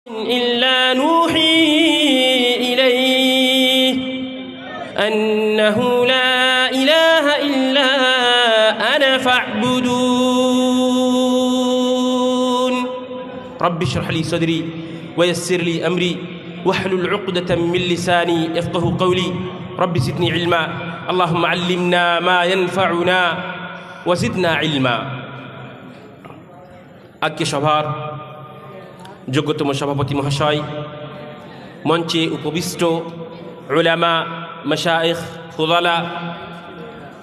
إلا نوحي إليه أنه لا إله إلا أنا فاعبدون رب اشرح لي صدري ويسر لي أمري واحلل عقدة من لساني يفقه قولي رب زدني علما اللهم علمنا ما ينفعنا وزدنا علما আজকে সভার যোগ্যতম সভাপতি মহাশয়, মঞ্চে উপবিষ্ট উলামা, মাশায়েখ, ফুদালা,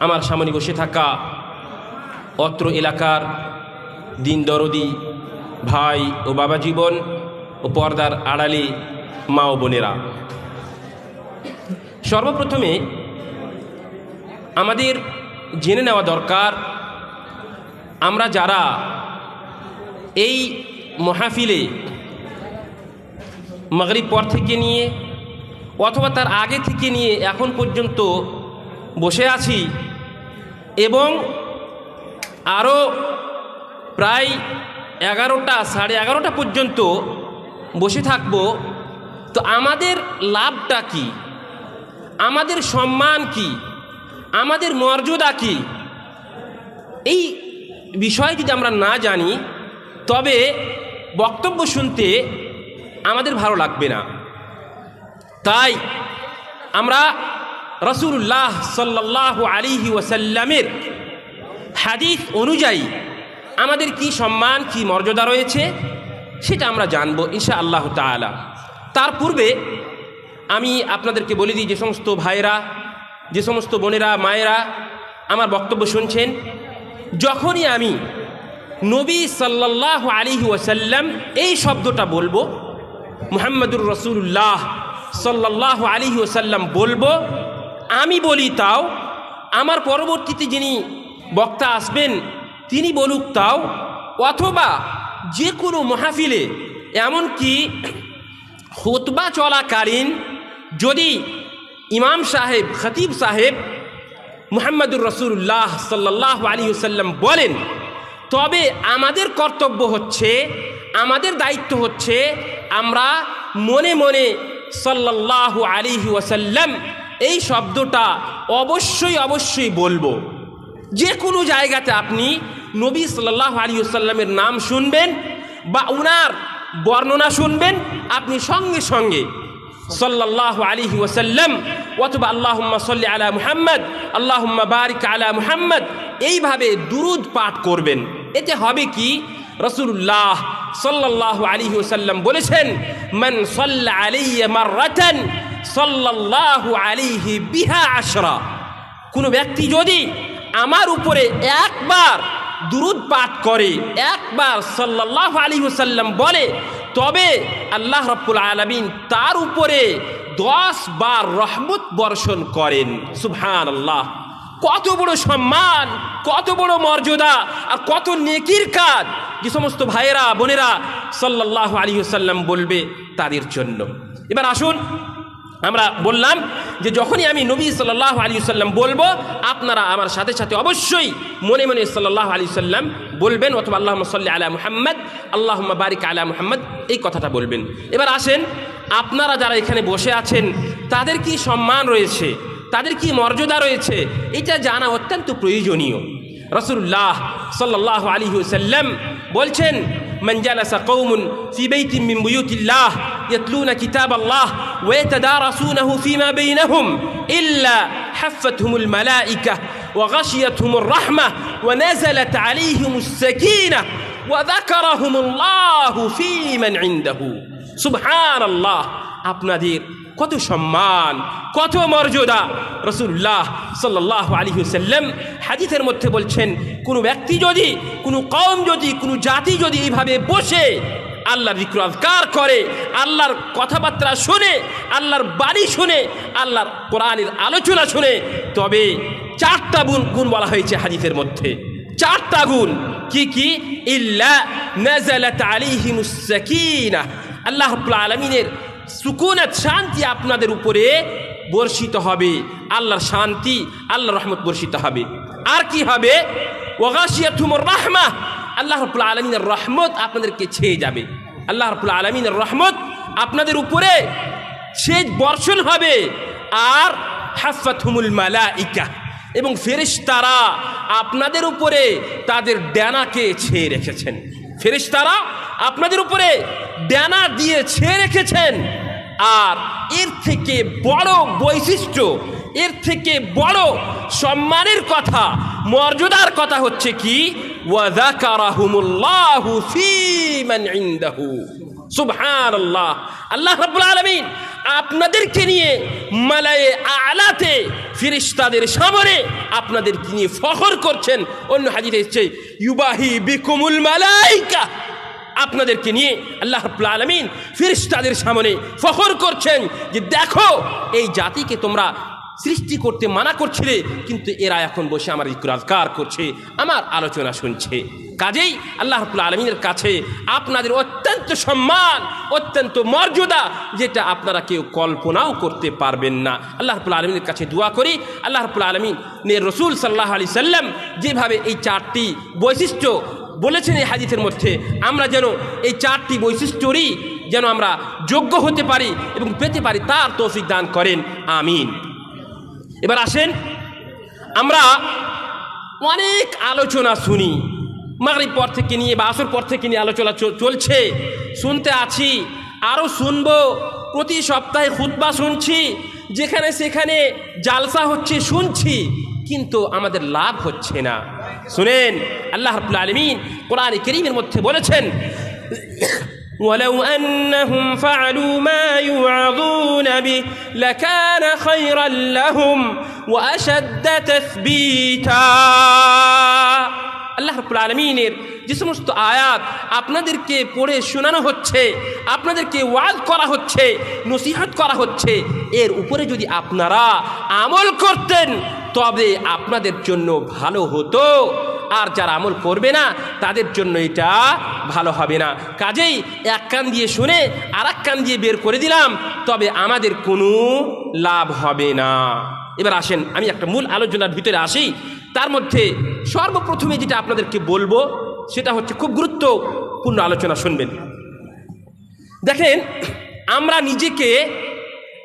আমার সামনে বসে থাকা অত্র এলাকার দিন দরদি ভাই ও বাবা জীবন ও পর্দার আড়ালে মা ও বোনেরা, সর্বপ্রথমে আমাদের জেনে নেওয়া দরকার আমরা যারা এই মাহফিলে মাগরিব পর থেকে নিয়ে অথবা তার আগে থেকে নিয়ে এখন পর্যন্ত বসে আছি এবং আরও প্রায় 11টা সাড়ে 11টা পর্যন্ত বসে থাকব, তো আমাদের লাভটা কি, আমাদের সম্মান কি, আমাদের মর্যাদা কি, এই বিষয় যদি আমরা না জানি তবে বক্তব্য শুনতে আমাদের ভালো লাগবে না। তাই আমরা রাসূলুল্লাহ সাল্লাল্লাহু আলাইহি ওয়াসাল্লামের হাদিস অনুযায়ী আমাদের কি সম্মান কি মর্যাদা রয়েছে সেটা আমরা জানবো ইনশাআল্লাহ তাআলা। তার পূর্বে আমি আপনাদেরকে বলে দিই, যে সমস্ত ভাইরা, যে সমস্ত বোনেরা, মায়েরা আমার বক্তব্য শুনছেন, যখনই আমি নবী সাল্লাল্লাহু আলাইহি ওয়াসাল্লাম এই শব্দটা বলবো, মুহাম্মাদুর রাসূলুল্লাহ সাল্লাল্লাহু আলাইহি ওয়াসাল্লাম বলবো, আমি বলি তাও, আমার পরবর্তীতে যিনি বক্তা আসবেন তিনি বলুক তাও, অথবা যে কোনো মাহফিলে এমনকি খুতবা চলাকালীন যদি ইমাম সাহেব, খতিব সাহেব মুহাম্মাদুর রাসূলুল্লাহ সাল্লাল্লাহু আলাইহি ওয়াসাল্লাম বলেন, তবে আমাদের কর্তব্য হচ্ছে, আমাদের দায়িত্ব হচ্ছে আমরা মনে মনে সাল্লাল্লাহু আলাইহি ওয়াসাল্লাম এই শব্দটা অবশ্যই বলবো। যে কোনো জায়গাতে আপনি নবী সাল্লাল্লাহু আলাইহি ওয়াসাল্লামের নাম শুনবেন বা উনার বর্ণনা শুনবেন, আপনি সঙ্গে সঙ্গে সাল্লাল্লাহু আলাইহি ওয়াসাল্লাম অথবা আল্লাহুম্মা সাল্লি আলা মুহাম্মদ, আল্লাহুম্মা বারিক আলা মুহাম্মদ এইভাবে দুরুদ পাঠ করবেন। এতে হবে কি, রাসূলুল্লাহ সাল্লাল্লাহু আলাইহি ওয়াসাল্লাম বলেছেন, মান সাল্লা আলাইয়া মাররাতান সাল্লাল্লাহু আলাইহি বিহা আশরা, কোনো ব্যক্তি যদি আমার উপরে একবার দুরুদ পাঠ করে, একবার সাল্লাল্লাহু আলাইহি ওয়াসাল্লাম বলে, তবে আল্লাহ রাব্বুল আলামিন তার উপরে 10 বার রহমত বর্ষণ করেন। সুবহানাল্লাহ! কত বড় সম্মান, কত বড় মর্যাদা আর কত নেকির কাজ যে সমস্ত ভাইয়েরা বোনেরা সাল্লাল্লাহু আলাইহি ওয়াসাল্লাম বলবে তাদের জন্য। এবার আসুন, আমরা বললাম যে যখনই আমি নবী সাল্লাল্লাহু আলাইহি ওয়াসাল্লাম বলবো, আপনারা আমার সাথে সাথে অবশ্যই মনে মনে সাল্লাল্লাহু আলাইহি ওয়াসাল্লাম বলবেন, অথবা আল্লাহুম্মা সাল্লি আলা মুহাম্মদ, আল্লাহুম্মা বারিক আলা মুহাম্মদ এই কথাটা বলবেন। এবার আসেন, আপনারা যারা এখানে বসে আছেন তাদের কি সম্মান রয়েছে, তাদের কি মর্যাদা রয়েছে, এটা জানা অত্যন্ত প্রয়োজনীয়। রাসূলুল্লাহ সাল্লাল্লাহু আলাইহি ওয়াসাল্লাম বলছেন, মান জালাসা কওমুন ফি বাইতিন মিন বুয়ুতিল্লাহ ইয়াতলুনা কিতাবাল্লাহ ওয়া ইয়াতাদারাসুনাহু ফিমা বাইনাহুম ইল্লা হাফাতহুমুল মালায়েকা ওয়া গাশিয়াতহুমুর রাহমাহ ওয়া নাযালাত আলাইহিমুস সাকিনাহ ওয়া যাকারাহুমুল্লাহু ফি মান ইনদাহু। সুবহানাল্লাহ! আপনাদের কত সম্মান, কত মর্যাদা! রাসূলুল্লাহ সাল্লাল্লাহু আলাইহি ওয়াসাল্লাম হাদিসের মধ্যে বলছেন, কোনো ব্যক্তি যদি, কোনো কওম যদি, কোনো জাতি যদি এইভাবে বসে আল্লাহর যিকর আযকার করে, আল্লাহর কথাবার্তা শুনে, আল্লাহর বাণী শুনে, আল্লাহর কোরআনের আলোচনা শুনে, তবে 4টা গুণ বলা হয়েছে হাদিসের মধ্যে, 4টা গুণ। কি কি? ইল্লা নাযালাত আলাইহিমুস সাকিনাহ, আল্লাহ রাব্বুল আলামিনের সুকুনাত, শান্তি আপনাদের উপরে বর্ষিত হবে, আল্লাহর শান্তি, আল্লাহর রহমত বর্ষিত হবে। আর কি হবে? ওয়া গাশিয়াতহুমুর রাহমাহ, আল্লাহ রাব্বুল আলামিনের রহমত আপনাদেরকে ছেয়ে যাবে। আল্লাহ রাব্বুল আলামিনের রহমত আপনাদের উপরে সেচ বর্ষণ হবে। আর হাফাতহুমুল মালাইকা, এবং ফেরেশতারা আপনাদের উপরে তাদের ডানাকে ছেয়ে রেখেছেন। ফেরেশতারা আপনাদের উপরে ডানা দিয়ে ছেয়ে রেখেছেন। আর এর থেকে বড় বৈশিষ্ট্য, এর থেকে বড় সম্মানের কথা, মর্যাদার কথা হচ্ছে কি, ওয়া যাকারাহুমুল্লাহু ফী মান ইনদাহু। সুবহানাল্লাহ। আল্লাহ রাব্বুল আলামিন আপনাদেরকে নিয়ে মালায়ে আলাতে ফেরেশতাদের সামনে আপনাদেরকে নিয়ে ফখর করছেন। অন্য হাদিসে এসেছে ইউবাহি বিকুমুল মালাইকা, আপনাদেরকে নিয়ে আল্লাহ রাব্বুল আলামিন ফেরেশতাদের সামনে ফখর করছেন যে দেখো এই জাতিকে তোমরা সৃষ্টি করতে মানা করছিলে, কিন্তু এরা এখন বসে আমার জিকির আজকার করছে, আমার আলোচনা শুনছে। কাজেই আল্লাহ রাব্বুল আলামিনের কাছে আপনাদের অত্যন্ত সম্মান, অত্যন্ত মর্যাদা, যেটা আপনারা কেউ কল্পনাও করতে পারবেন না। আল্লাহ রাব্বুল আলামিনের কাছে দোয়া করি, আল্লাহ রাব্বুল আলামিনের রাসূল সাল্লাল্লাহু আলাইহি সাল্লাম যেভাবে এই চারটি বৈশিষ্ট্য বলেছেন এই হাদিসের মধ্যে, আমরা যেন এই চারটি বৈশিষ্ট্যরই যেন আমরা যোগ্য হতে পারি এবং পেতে পারি, তার তৌফিক দান করেন, আমিন। এবার আসেন, আমরা অনেক আলোচনা শুনি, মাগরিব পর থেকে নিয়ে বা আসর পর থেকে নিয়ে আলোচনা চলছে, শুনতে আছি, আরও শুনবো। প্রতি সপ্তাহে খুতবা শুনছি, যেখানে সেখানে জালসা হচ্ছে শুনছি, কিন্তু আমাদের লাভ হচ্ছে না। শুনেন, আল্লাহ রাব্বুল আলামিন কোরআনে কারীমের মধ্যে বলেছেন, ولو أنهم فعلوا ما يوعظون به لكان خيرا لهم وأشد تثبيتا। আল্লাহ রাব্বুল আলামিনের যে সমস্ত আয়াত আপনাদেরকে পড়ে শোনানো হচ্ছে, আপনাদেরকে ওয়াজ করা হচ্ছে, নসিহত করা হচ্ছে, এর উপরে যদি আপনারা আমল করতেন তবে আপনাদের জন্য ভালো হতো। আর যারা আমল করবে না তাদের জন্য এটা ভালো হবে না। কাজেই এক কান দিয়ে শুনে আর এক কান দিয়ে বের করে দিলাম, তবে আমাদের কোনো লাভ হবে না। এবার আসেন, আমি একটা মূল আলোচনার ভিতরে আসি। তার মধ্যে সর্বপ্রথমে যেটা আপনাদেরকে বলবো সেটা হচ্ছে খুব গুরুত্বপূর্ণ আলোচনা, শুনবেন। দেখেন, আমরা নিজেকে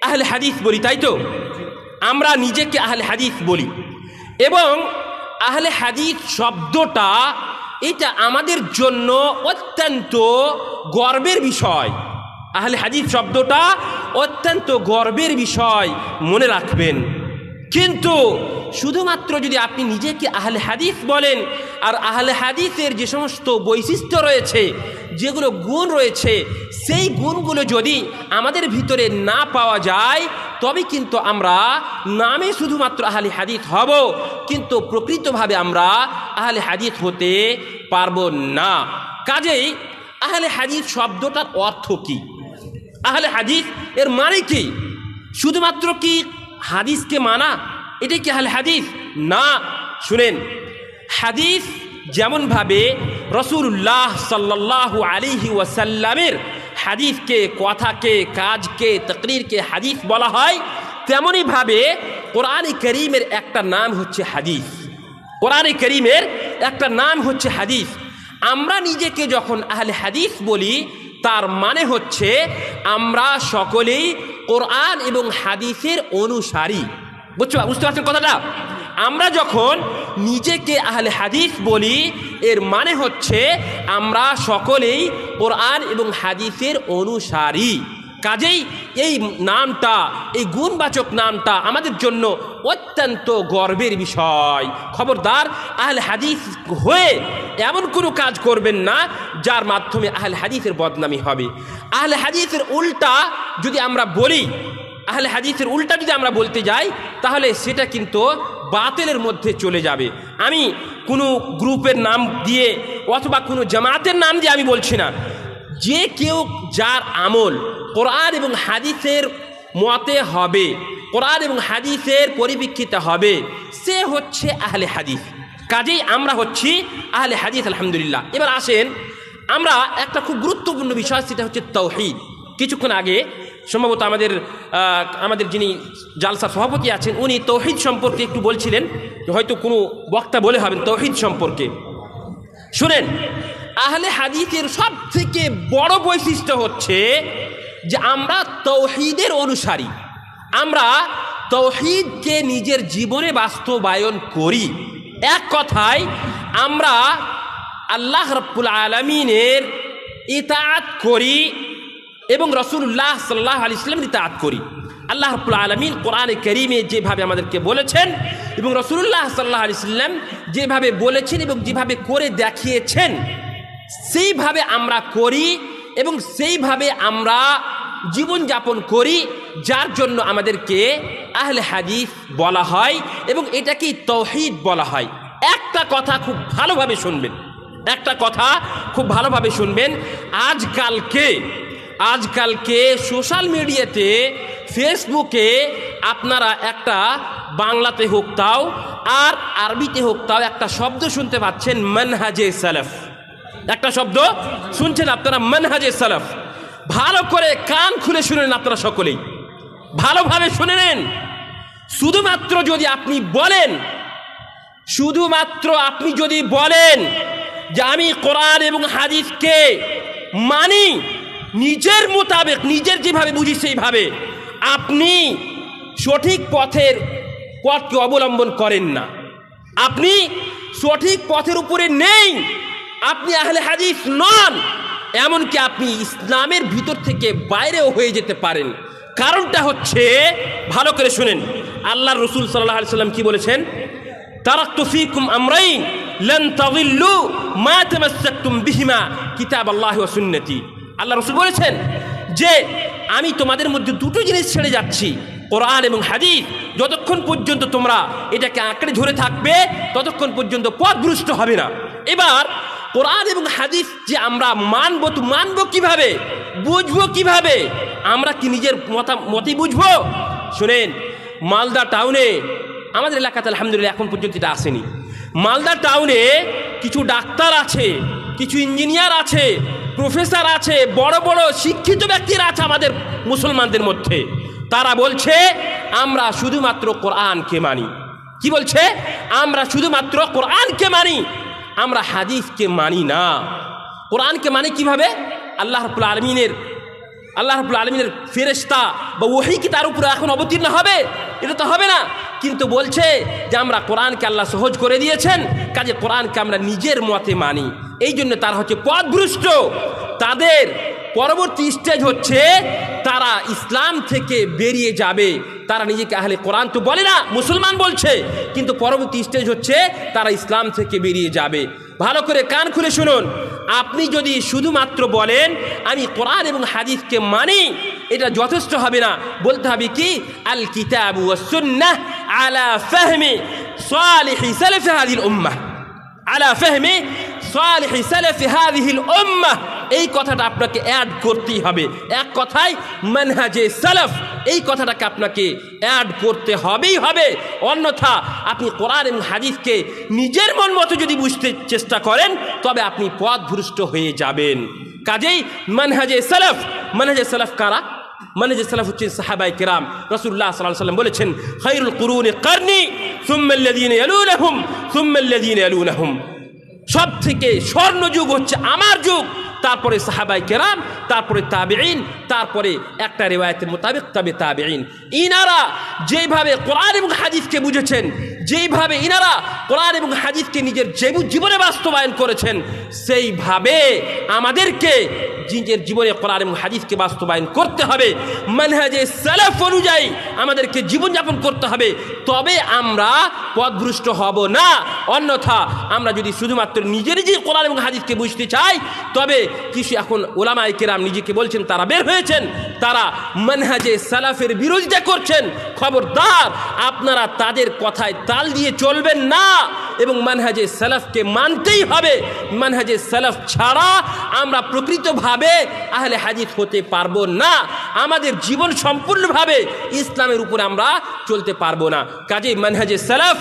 আহলে হাদিস বলি, তাই তো? আমরা নিজেকে আহলে হাদিস বলি, এবং আহলে হাদিস শব্দটা এটা আমাদের জন্য অত্যন্ত গর্বের বিষয়। আহলে হাদিস শব্দটা অত্যন্ত গর্বের বিষয়, মনে রাখবেন। কিন্তু শুধুমাত্র যদি আপনি নিজেকে আহলে হাদিস বলেন, আর আহলে হাদিসের যে সমস্ত বৈশিষ্ট্য রয়েছে, যেগুলো গুণ রয়েছে, সেই গুণগুলো যদি আমাদের ভিতরে না পাওয়া যায়, তবে কিন্তু আমরা নামে শুধুমাত্র আহলে হাদিস হব, কিন্তু প্রকৃতভাবে আমরা আহলে হাদিস হতে পারবো না। কাজেই আহলে হাদিস শব্দটার অর্থ কি? আহলে হাদিস এর মানে কি? শুধুমাত্র কি হাদিসকে মানা, এটাই কি আহলে হাদিস? না। শুনেন, হাদিস যেমনভাবে রাসূলুল্লাহ সাল্লাল্লাহু আলাইহি ওয়াসাল্লামের হাদিসকে, কথাকে, কাজকে, তাকরীরকে হাদিস বলা হয়, তেমনইভাবে কোরআনে কারীমের একটা নাম হচ্ছে হাদিস। কোরআনে কারীমের একটা নাম হচ্ছে হাদিস। আমরা নিজেকে যখন আহলে হাদিস বলি, তার মানে হচ্ছে আমরা সকলেই কোরআন এবং হাদিসের অনুসারী। বুঝতে পারছেন কথাটা? আমরা যখন নিজেকে আহলে হাদিস বলি, এর মানে হচ্ছে আমরা সকলেই কোরআন এবং হাদিসের অনুসারী। কাজেই এই নামটা, এই গুণবাচক নামটা আমাদের জন্য অত্যন্ত গর্বের বিষয়। খবরদার, আহলে হাদিস হয়ে এমন কোনো কাজ করবেন না যার মাধ্যমে আহলে হাদিসের বদনামি হবে। আহলে হাদিসের উল্টা যদি আমরা বলি, আহলে হাদিসের উল্টা যদি আমরা বলতে যাই, তাহলে সেটা কিন্তু বাতিলের মধ্যে চলে যাবে। আমি কোনো গ্রুপের নাম দিয়ে অথবা কোনো জামাতের নাম দিয়ে আমি বলছি না। যে কেউ যার আমল কোরআন এবং হাদিসের মতে হবে, কোরআন এবং হাদিসের পরিপ্রেক্ষিতে হবে, সে হচ্ছে আহলে হাদিস। কাজেই আমরা হচ্ছি আহলে হাদিস, আলহামদুলিল্লাহ। এবার আসেন, আমরা একটা খুব গুরুত্বপূর্ণ বিষয়, সেটা হচ্ছে তাওহীদ। কিছুক্ষণ আগে সম্ভবত আমাদের যিনি জালসার সভাপতি আছেন, উনি তাওহীদ সম্পর্কে একটু বলছিলেন, হয়তো কোনো বক্তা বলে হবেন তাওহীদ সম্পর্কে। শুনেন, আহলে হাদিসের সব থেকে বড় বৈশিষ্ট্য হচ্ছে যে আমরা তাওহীদের অনুসারী, আমরা তাওহীদকে নিজের জীবনে বাস্তবায়ন করি। এক কথায় আমরা আল্লাহ রাব্বুল আলামিনের ইতাআত করি এবং রাসূলুল্লাহ সাল্লাল্লাহু আলাইহি ওয়াসাল্লামের ইতাআত করি। আল্লাহ রাব্বুল আলামিন কোরআনে কারীমে যেভাবে আমাদেরকে বলেছেন এবং রাসূলুল্লাহ সাল্লাল্লাহু আলাইহি ওয়াসাল্লাম যেভাবে বলেছেন এবং যেভাবে করে দেখিয়েছেন সেইভাবে আমরা করি এবং সেইভাবে আমরা জীবনযাপন করি, যার জন্য আমাদেরকে আহলে হাদিস বলা হয় এবং এটাকেই তাওহীদ বলা হয়। একটা কথা খুব ভালোভাবে শুনবেন, একটা কথা খুব ভালোভাবে শুনবেন। আজকালকে সোশ্যাল মিডিয়াতে, ফেসবুকে আপনারা একটা বাংলাতে হোক তাও আর আরবিতে হোক তাও একটা শব্দ শুনতে পাচ্ছেন, মানহাজে সালাফ। একটা শব্দ শুনছেন আপনারা, মানহাজে সালাফ। ভালো করে কান খুলে শুনেন, আপনারা সকলেই ভালোভাবে শুনে নেন। শুধুমাত্র আপনি যদি বলেন যে আমি কোরআন এবং হাদিসকে মানি নিজের মোতাবেক, নিজের যেভাবে বুঝি সেইভাবে, আপনি সঠিক পথকে অবলম্বন করেন না, আপনি সঠিক পথের উপরে নেই, আপনি আহলে হাদিস নন, এমনকি আপনি ইসলামের ভিতর থেকে বাইরেও হয়ে যেতে পারেন। কারণটা হচ্ছে, ভালো করে শুনেন, আল্লাহর রাসূল সাল্লাল্লাহু আলাইহি ওয়াসাল্লাম কি বলেছেন? তারাকতু ফীকুম আমরাইন লান তাযিল্লু মা তামাসসাকতুম বিহিমা কিতাবাল্লাহি ওয়া সুন্নতি। আল্লাহ রাসূল বলেছেন যে আমি তোমাদের মধ্যে দুটো জিনিস ছেড়ে যাচ্ছি, কোরআন এবং হাদিস। যতক্ষণ পর্যন্ত তোমরা এটাকে আঁকড়ে ধরে থাকবে ততক্ষণ পর্যন্ত পথভ্রষ্ট হবে না। এবার কোরআন এবং হাদিস যে আমরা মানবো, তো মানবো কিভাবে, বুঝবো কিভাবে? আমরা কি নিজের মতই বুঝবো? শুনেন, মালদা টাউনে, আমাদের এলাকাতে আলহামদুলিল্লাহ এখন পর্যন্ত এটা আসেনি, মালদা টাউনে কিছু ডাক্তার আছে, কিছু ইঞ্জিনিয়ার আছে, প্রফেসর আছে, বড় বড় শিক্ষিত ব্যক্তিরা আছে আমাদের মুসলমানদের মধ্যে। তারা বলছে আমরা শুধুমাত্র কোরআনকে মানি। কি বলছে? আমরা শুধুমাত্র কোরআনকে মানি, আমরা হাদিসকে মানি না। কোরআনকে মানে কিভাবে? আল্লাহ রাব্বুল আলামিনের ফেরেশতা বা ওহী কি তার উপরে এখন অবতীর্ণ হবে? এটা তো হবে না। কিন্তু বলছে যে আমরা কোরআনকে আল্লাহ সহজ করে দিয়েছেন, কাজে কোরআনকে আমরা নিজের মতে মানি। এই জন্য তারা হচ্ছে পথভ্রষ্ট। তাদের পরবর্তী স্টেজ হচ্ছে তারা ইসলাম থেকে বেরিয়ে যাবে। তারা নিজেকে আহলে কোরআন তো বলে না, মুসলমান বলছে, কিন্তু পরবর্তী স্টেজ হচ্ছে তারা ইসলাম থেকে বেরিয়ে যাবে। ভালো করে কান খুলে শুনুন, আপনি যদি শুধুমাত্র বলেন আমি কোরআন এবং হাদিসকে মানি, এটা যথেষ্ট হবে না। বলতে হবে কি? আল কিতাব ওয়াস সুন্নাহ আলা ফাহমি সালিহি সালাফি হাযিহিল উম্মাহ, আলা ফাহমি সালিহি সালাফি হাযিহিল উম্মাহ। এই কথাটা আপনাকে অ্যাড করতেই হবে। এক কথায় মানহাজে সালাফ, এই কথাটাকে আপনাকে অ্যাড করতে হবেই হবে। অন্যথা আপনি কোরআন এবং হাদিসকে নিজের মন মতো যদি বুঝতে চেষ্টা করেন তবে আপনি পথভ্রষ্ট হয়ে যাবেন। কাজেই মানহাজে সালাফ কারা? মানহাজে সালাফ হচ্ছেন সাহাবায়ে কেরাম। রাসূলুল্লাহ সাল্লাল্লাহু আলাইহি ওয়াসাল্লাম বলেছেন খায়রুল কুরুনি কারনি সুম্মা আল্লাযীনা ইয়ালুনাহুম সুম্মা আল্লাযীনা ইয়ালুনাহুম। সব থেকে স্বর্ণযুগ হচ্ছে আমার যুগ, তারপরে সাহাবায়ে কেরাম, তারপরে তাবেঈন, তারপরে একটা রিওয়ায়াতের মোতাবেক তবে তাবেঈন। ইনারা যেভাবে কোরআন এবং হাদিসকে বুঝেছেন, যেইভাবে ইনারা কোরআন এবং হাদিসকে নিজের জীবনে বাস্তবায়ন করেছেন, সেইভাবে আমাদেরকে নিজের জীবনে কোরআন এবং হাদিসকে বাস্তবায়ন করতে হবে। মানহাজে সালাফ অনুযায়ী আমাদেরকে জীবনযাপন করতে হবে, তবে আমরা পথভ্রষ্ট হব না। অন্যথা আমরা যদি শুধুমাত্র নিজে কোরআন এবং হাদিসকে বুঝতে চাই, তবে কিছু এখন উলামায়ে কেরাম নিজেকে বলছেন তারা বের হয়েছেন, তারা মানহাজে সালাফের বিরোধিতা করছেন। খবরদার, আপনারা তাদের কথায় তাল দিয়ে চলবেন না এবং মানহাজে সালাফকে মানতেই হবে। মানহাজে সালাফ ছাড়া আমরা প্রকৃতভাবে আহলে হাদিস হতে পারবো না। আমাদের জীবন সম্পূর্ণভাবে ইসলামের উপরে আমরা চলতে পারবো না। কাজেই মানহাজে সালাফ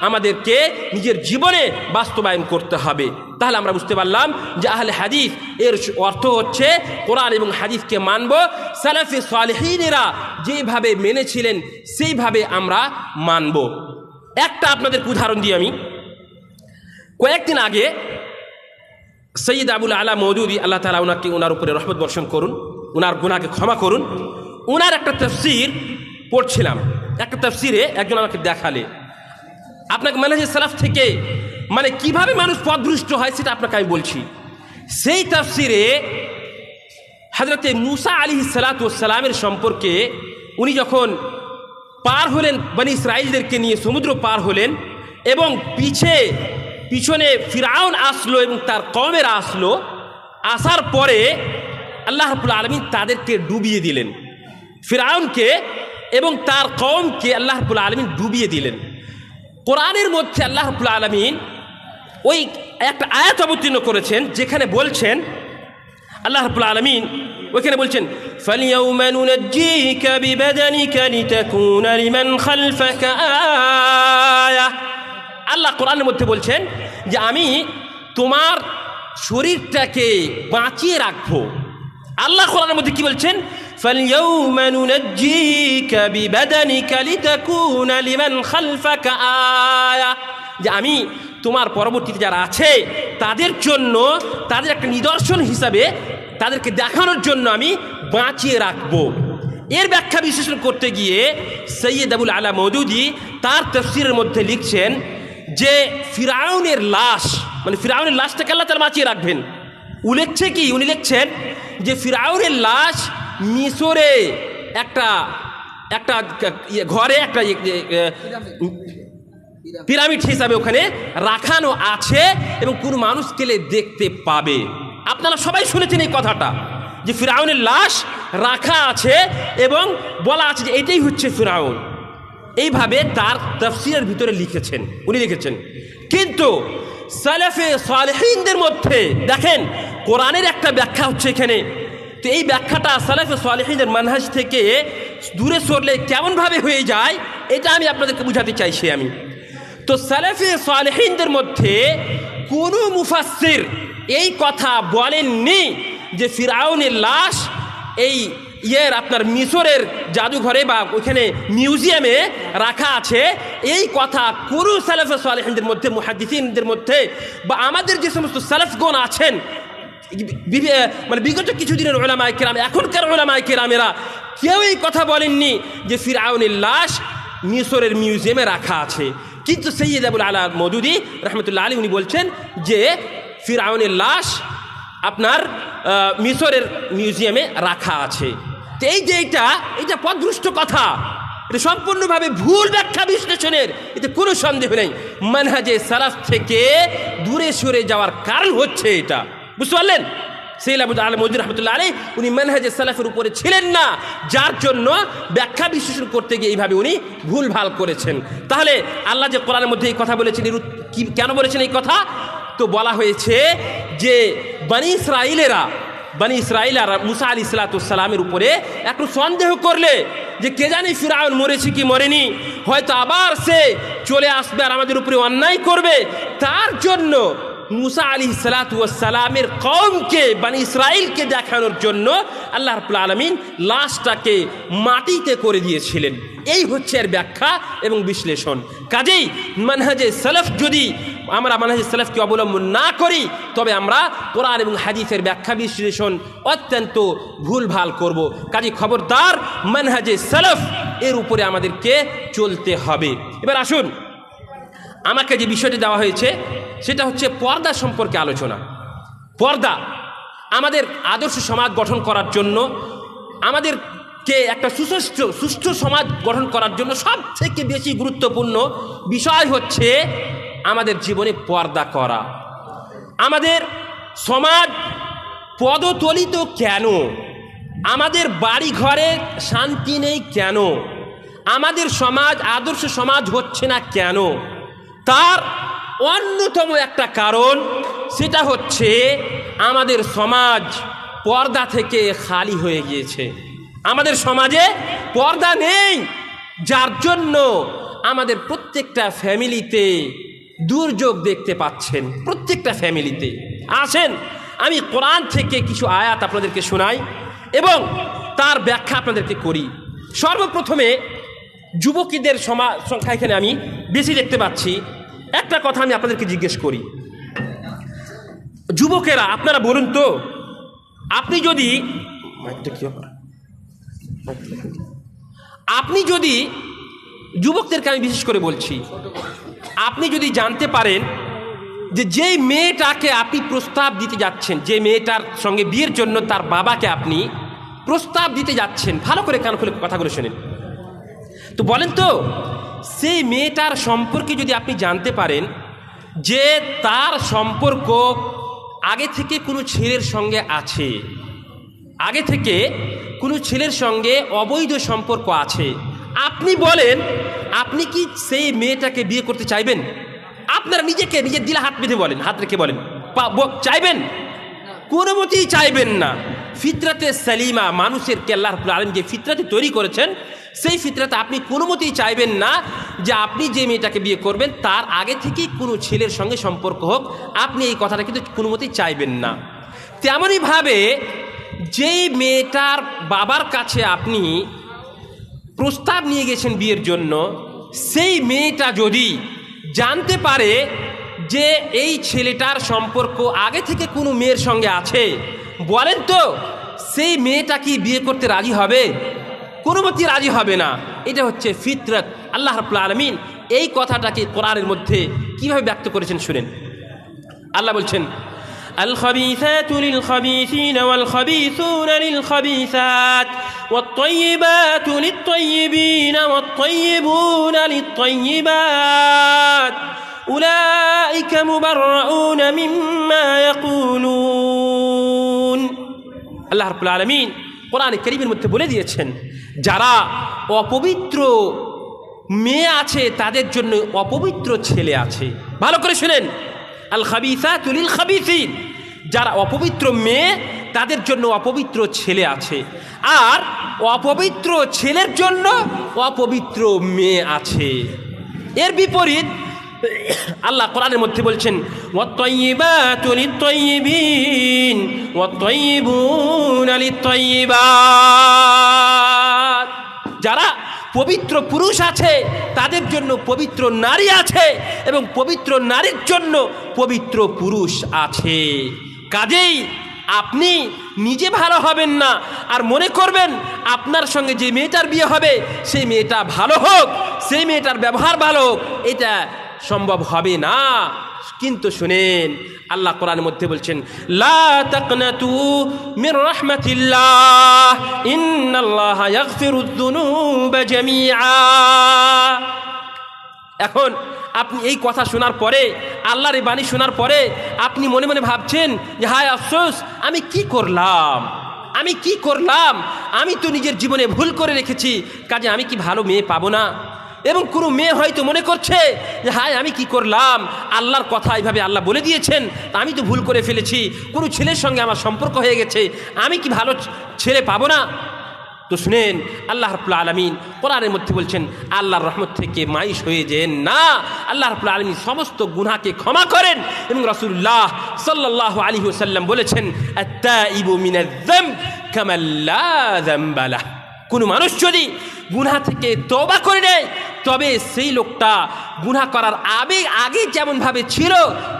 আমাদেরকে নিজের জীবনে বাস্তবায়ন করতে হবে। তাহলে আমরা বুঝতে পারলাম যে আহলে হাদিস এর অর্থ হচ্ছে কোরআন এবং হাদিসকে মানব। সালাফে সালেহিনেরা যেভাবে মেনেছিলেন সেইভাবে আমরা মানব। একটা আপনাদের উদাহরণ দিই। আমি কয়েকদিন আগে সৈয়দ আবুল আলা মওদুদি, আল্লাহ তাআলা ওনাকে ওনার উপরে রহমত বর্ষণ করুন, ওনার গুনাহকে ক্ষমা করুন। ওনার একটা তাফসীর পড়ছিলাম, একটা তাফসীরে একজন আমাকে দেখালে, আপনাকে মানহাজে সালাফ থেকে মানে কিভাবে মানুষ পথভ্রষ্ট হয় সেটা আপনাকে আমি বলছি। সেই তাফসীরে হযরতে মূসা আলাইহিস সালাতু ওয়াস সালামের সম্পর্কে উনি যখন পার হলেন, বনি ইসরাইলদেরকে নিয়ে সমুদ্র পার হলেন এবং পিছনে ফিরআউন আসলো এবং তার কওমেরা আসলো, আসার পরে আল্লাহ রাব্বুল আলামিন তাদেরকে ডুবিয়ে দিলেন, ফিরআউনকে এবং তার কওমকে আল্লাহ রাব্বুল আলামিন ডুবিয়ে দিলেন। কোরআনের মধ্যে আল্লাহ রাব্বুল আলামিন ওই একটা আয়াত অবতীর্ণ করেছেন যেখানে বলছেন, আল্লাহ রাব্বুল আলামিন ওইখানে বলছেন ফালইয়াউমা নুনাজ্জিকা বিবাদানিকা লিতাকুনা লিমান খালফাকা আয়া। আল্লাহ কোরআনের মধ্যে বলছেন যে আমি তোমার শরীরটাকে বাঁচিয়ে রাখবো। আল্লাহ কোরআনের মধ্যে কি বলছেন? ফালইয়াউমা নুনাজ্জিকা বিবাদানিকা লিতাকুনা লিমান খালফাকা আয়া, যে আমি তোমার পরবর্তীতে যারা আছে তাদের জন্য, তাদের একটা নিদর্শন হিসাবে তাদেরকে দেখানোর জন্য আমি বাঁচিয়ে রাখবো। এর ব্যাখ্যা বিশ্লেষণ করতে গিয়ে সৈয়দ আবুল আলা মওদুদি তার তাফসীরের মধ্যে লিখছেন যে ফিরআউনের লাশ, মানে ফিরআউনের লাশটাকে আল্লাহ তাআলা বাঁচিয়ে রাখবেন। উল্লেখছে কি, উনি লিখছেন যে ফিরআউনের লাশ মিশরে একটা ঘরে একটা পিরামিড হিসাবে ওখানে রাখানো আছে এবং কোন মানুষ গেলে দেখতে পাবে। আপনারা সবাই শুনেছেন এই কথাটা, যে ফিরআউনের লাশ রাখা আছে এবং বলা আছে যে এটাই হচ্ছে ফিরআউন। এইভাবে তার তাফসীরের ভিতরে লিখেছেন, উনি লিখেছেন। কিন্তু সালাফে সালেহিনদের মধ্যে দেখেন কোরআনের একটা ব্যাখ্যা হচ্ছে এখানে, তো এই ব্যাখ্যাটা সালাফে সালেহিনদের মানহাজ থেকে দূরে সরলে কেমনভাবে হয়ে যায় এটা আমি আপনাদেরকে বুঝাতে চাইছি আমি। তো সালাফে সালেহিনদের মধ্যে কোনো মুফাসসির এই কথা বলেননি যে ফিরআউনের লাশ এই আপনার মিশরের জাদুঘরে বা ওইখানে মিউজিয়ামে রাখা আছে। এই কথা কোনো সালাফে সালেহিনদের মধ্যে, মুহাদ্দিসিনদের মধ্যে বা আমাদের যে সমস্ত সালাফগণ আছেন, মানে বিগত কিছুদিনের উলামায়ে কেরাম, এখনকার উলামায়ে কেরামেরা কেউ এই কথা বলেননি যে ফিরআউনের লাশ মিশরের মিউজিয়ামে রাখা আছে। কিন্তু সৈয়দ আবুল আলা মওদুদি রহমতুল্লাহ আলাইহি উনি বলছেন যে ফিরআউনের লাশ আপনার মিশরের মিউজিয়ামে রাখা আছে। তো এই যে এটা পথভ্রষ্ট কথা, এটা সম্পূর্ণভাবে ভুল ব্যাখ্যা বিশ্লেষণের, এতে কোনো সন্দেহ নেই। মানহাজে সালাফ থেকে দূরে সরে যাওয়ার কারণ হচ্ছে এটা, বুঝতে পারলেন? সৈয়দ আবুল আলা মওদুদি রহমতুল্লাহ আলাইহি উনি মানহাজে সালাফের উপরে ছিলেন না, যার জন্য ব্যাখ্যা বিশ্লেষণ করতে গিয়ে এইভাবে উনি ভুলভাল করেছেন। তাহলে আল্লাহ যে কোরআনের মধ্যে এই কথা বলেছেন, কেন বলেছেন এই কথা? তো বলা হয়েছে যে বনি ইসরাইলেরা মূসা আলাইহিস সালাতু ওয়াস সালামের উপরে একটু সন্দেহ করলে যে কে জানে ফিরআউন মরেছে কি মরেনি, হয়তো আবার সে চলে আসবে আর আমাদের উপরে অন্যায় করবে, তার জন্য মূসা আলাইহিস সালাতু ওয়াস সালামের কওমকে, বনি ইসরাইলকে দেখানোর জন্য আল্লাহ রাব্বুল আলামিন লাশটাকে মাটিতে করে দিয়েছিলেন। এই হচ্ছে এর ব্যাখ্যা এবং বিশ্লেষণ। কাজেই মানহাজে সালাফ যদি আমরা মানহাজে সালাফকে অবলম্বন না করি তবে আমরা কোরআন এবং হাদিসের ব্যাখ্যা বিশ্লেষণ অত্যন্ত ভুলভাল করব। কাজেই খবরদার মানহাজে সালাফ এর উপরে আমাদেরকে চলতে হবে। এবার আসুন, আমাকে যে বিষয়টি দেওয়া হয়েছে সেটা হচ্ছে পর্দা সম্পর্কে আলোচনা। পর্দা আমাদের আদর্শ সমাজ গঠন করার জন্য, আমাদেরকে একটা সুষ্ঠু সমাজ গঠন করার জন্য সব থেকে বেশি গুরুত্বপূর্ণ বিষয় হচ্ছে আমাদের জীবনে পর্দা করা। আমাদের সমাজ পদতলিত কেন? আমাদের বাড়ি ঘরে শান্তি নেই কেন? আমাদের সমাজ আদর্শ সমাজ হচ্ছে না কেন? তার অন্যতম একটা কারণ, সেটা হচ্ছে আমাদের সমাজ পর্দা থেকে খালি হয়ে গিয়েছে। আমাদের সমাজে পর্দা নেই, যার জন্য আমাদের প্রত্যেকটা ফ্যামিলিতে দুর্যোগ দেখতে পাচ্ছেন। প্রত্যেকটা ফ্যামিলিতে আসেন, আমি কোরআন থেকে কিছু আয়াত আপনাদেরকে শোনাই এবং তার ব্যাখ্যা আপনাদেরকে করি। সর্বপ্রথমে যুবকীদের সংখ্যা এখানে আমি বেশি দেখতে পাচ্ছি। একটা কথা আমি আপনাদেরকে জিজ্ঞেস করি, যুবকেরা আপনারা বলুন তো, আপনি যদি যুবকদেরকে আমি বিশেষ করে বলছি, আপনি যদি জানতে পারেন যে যেই মেয়েটাকে আপনি প্রস্তাব দিতে যাচ্ছেন, যে মেয়েটার সঙ্গে বিয়ের জন্য তার বাবাকে আপনি প্রস্তাব দিতে যাচ্ছেন, ভালো করে কান খুলে কথাগুলো শোনেন তো, বলেন তো সেই মেয়েটার সম্পর্কে যদি আপনি জানতে পারেন যে তার সম্পর্ক আগে থেকে কোনো ছেলের সঙ্গে আছে, আগে থেকে কোনো ছেলের সঙ্গে অবৈধ সম্পর্ক আছে, আপনি বলেন আপনি কি সেই মেয়েটাকে বিয়ে করতে চাইবেন? আপনারা নিজেকে নিজের দিলে হাত বেঁধে বলেন, হাত রেখে বলেন, চাইবেন? কোনো মতেই চাইবেন না। ফিতরাতে সালিমা, মানুষের আল্লাহ রাব্বুল আলামিন যে ফিতরাতে তৈরি করেছেন, সেই ফিতরাতে আপনি কোনো মতেই চাইবেন না যে আপনি যে মেয়েটাকে বিয়ে করবেন তার আগে থেকেই কোনো ছেলের সঙ্গে সম্পর্ক হোক, আপনি এই কথাটা কিন্তু কোনো মতেই চাইবেন না। তেমনইভাবে যেই মেয়েটার বাবার কাছে আপনি প্রস্তাব নিয়ে গেছেন বিয়ের জন্য, সেই মেয়েটা যদি জানতে পারে যে এই ছেলেটার সম্পর্ক আগে থেকে কোনো মেয়ের সঙ্গে আছে, বলেন তো সেই মেয়েটা কি বিয়ে করতে রাজি হবে? কোনো মতেই রাজি হবে না। এটা হচ্ছে ফিতরত। আল্লাহ রাব্বুল আলামিন এই কথাটাকে কোরআনের মধ্যে কিভাবে ব্যক্ত করেছেন শুনেন। আল্লাহ বলছেন, আল খাবিসাতু লিল খাবিসিন ওয়াল খাবিসুনা লিল খাবিসাত ওয়াত তাইয়িবাতু লিত তাইয়িবিন ওয়াত তাইয়িবুনা লিত তাইয়িবাত উলাইকা মুবাররাউনা মিম্মা ইয়াকুলুন। আল্লাহ রাব্বুল আলামিন কোরআনে কারীমের মধ্যে বলে দিয়েছেন, যারা অপবিত্র মেয়ে আছে তাদের জন্য অপবিত্র ছেলে আছে। ভালো করে শুনেন, আল খাবিসাতু লিল খাবিসিন, যারা অপবিত্র মেয়ে তাদের জন্য অপবিত্র ছেলে আছে, আর অপবিত্র ছেলের জন্য অপবিত্র মেয়ে আছে। এর বিপরীত আল্লাহ কোরআনের মধ্যে বলছেন, ওয়াত-তাইয়িবাতু লিত-তাইয়িবিন ওয়াত-তাইয়িবুনা লিত-তাইয়িবাত, যারা পবিত্র পুরুষ আছে তাদের জন্য পবিত্র নারী আছে, এবং পবিত্র নারীর জন্য পবিত্র পুরুষ আছে। কাজেই আপনি নিজে ভালো হবেন না আর মনে করবেন আপনার সঙ্গে যে মেয়েটার বিয়ে হবে সেই মেয়েটা ভালো হোক, সেই মেয়েটার ব্যবহার ভালো হোক, এটা সম্ভব হবে না। কিন্তু শুনেন, আল্লাহ কোরআনের মধ্যে বলছেন, লা তাকনাতু মির রাহমাতিল্লাহ ইন্নাল্লাহা ইয়াগফিরুদ যুনুবা জামিআ। এখন আপনি এই কথা শোনার পরে, আল্লাহর এই বাণী শোনার পরে আপনি মনে মনে ভাবছেন যে হায় আফসোস, আমি কি করলাম, আমি কি করলাম, আমি তো নিজের জীবনে ভুল করে রেখেছি, কাজে আমি কি ভালো মেয়ে পাবো না? এবং কোনো মেয়ে হয়তো মনে করছে যে হায় আমি কি করলাম, আল্লাহর কথা এইভাবে আল্লাহ বলে দিয়েছেন, আমি তো ভুল করে ফেলেছি, কোনো ছেলের সঙ্গে আমার সম্পর্ক হয়ে গেছে, আমি কি ভালো ছেলে পাবো না? তো শুনেন, আল্লাহ রাব্বুল আলামিন কোরআনের মধ্যে বলছেন, আল্লাহর রহমত থেকে মাইশ হয়ে যেন না। আল্লাহ রাব্বুল আলামিন সমস্ত গুনাহকে ক্ষমা করেন, এবং রাসূলুল্লাহ সাল্লাল্লাহু আলাইহি ওয়াসাল্লাম বলেছেন, আত-তাইবু মিনায-যামব কামা লা যামবা লাহ। কোনো মানুষ যদি গুনাহ থেকে তওবা করে নেয়, তবে সেই লোকটা গুনাহ করার আগে যেমনভাবে ছিল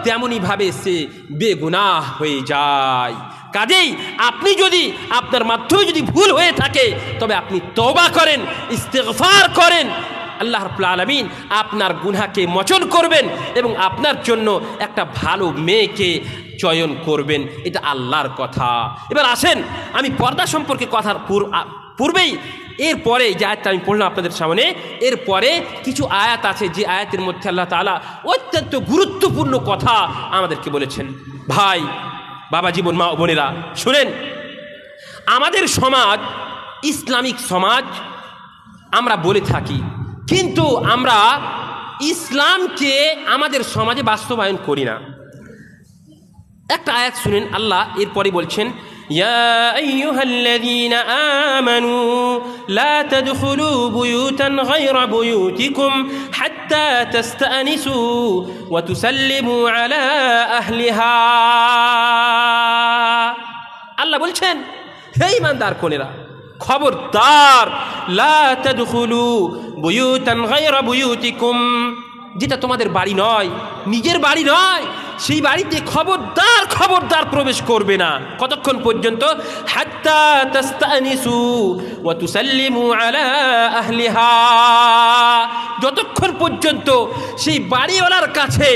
তেমনইভাবে সে বেগুনাহ হয়ে যায়। কাজেই আপনি যদি আপনার মাধ্যমে যদি ভুল হয়ে থাকে, তবে আপনি তওবা করেন, ইস্তিগফার করেন, আল্লাহ রাব্বুল আলামিন আপনার গুনাহকে মোচন করবেন এবং আপনার জন্য একটা ভালো মেয়েকে চয়ন করবেন। এটা আল্লাহর কথা। এবার আসেন, আমি পর্দা সম্পর্কে কথার পূর্বেই এরপরে যে আয়াতটা আমি পড়লাম আপনাদের সামনে, এরপরে কিছু আয়াত আছে যে আয়াতের মধ্যে আল্লাহ তাআলা অত্যন্ত গুরুত্বপূর্ণ কথা আমাদেরকে বলেছেন। ভাই, বাবা, জীবন, মা ও বোনেরা, শুনেন, আমাদের সমাজ ইসলামিক সমাজ আমরা বলে থাকি, কিন্তু আমরা ইসলামকে আমাদের সমাজে বাস্তবায়ন করি না। একটা আয়াত শুনেন, আল্লাহ এরপরে বলছেন, ইয়া আইয়ুহাল্লাযীনা আমানু লা তাদখুলু বুয়ুতান গায়রা বুয়ুতিকুম হাত্তা তাস্তানিসু ওয়া তুসাল্লিমু আলা আহলিহা। আল্লাহ বলছেন, হে ঈমানদার কোনেরা, খবরদার, লা তাদখুলু বুয়ুতান গায়রা বুয়ুতিকুম, যেটা তোমাদের বাড়ি নয়, নিজের বাড়ি নয়, সেই বাড়িতে খবরদার খবরদার প্রবেশ করবে না। কতক্ষণ পর্যন্ত? হাত্তা তাস্তানিসু ওয়া তুসাল্লিমু আলা আহলিহা, যতক্ষণ পর্যন্ত সেই বাড়িওয়ালার কাছে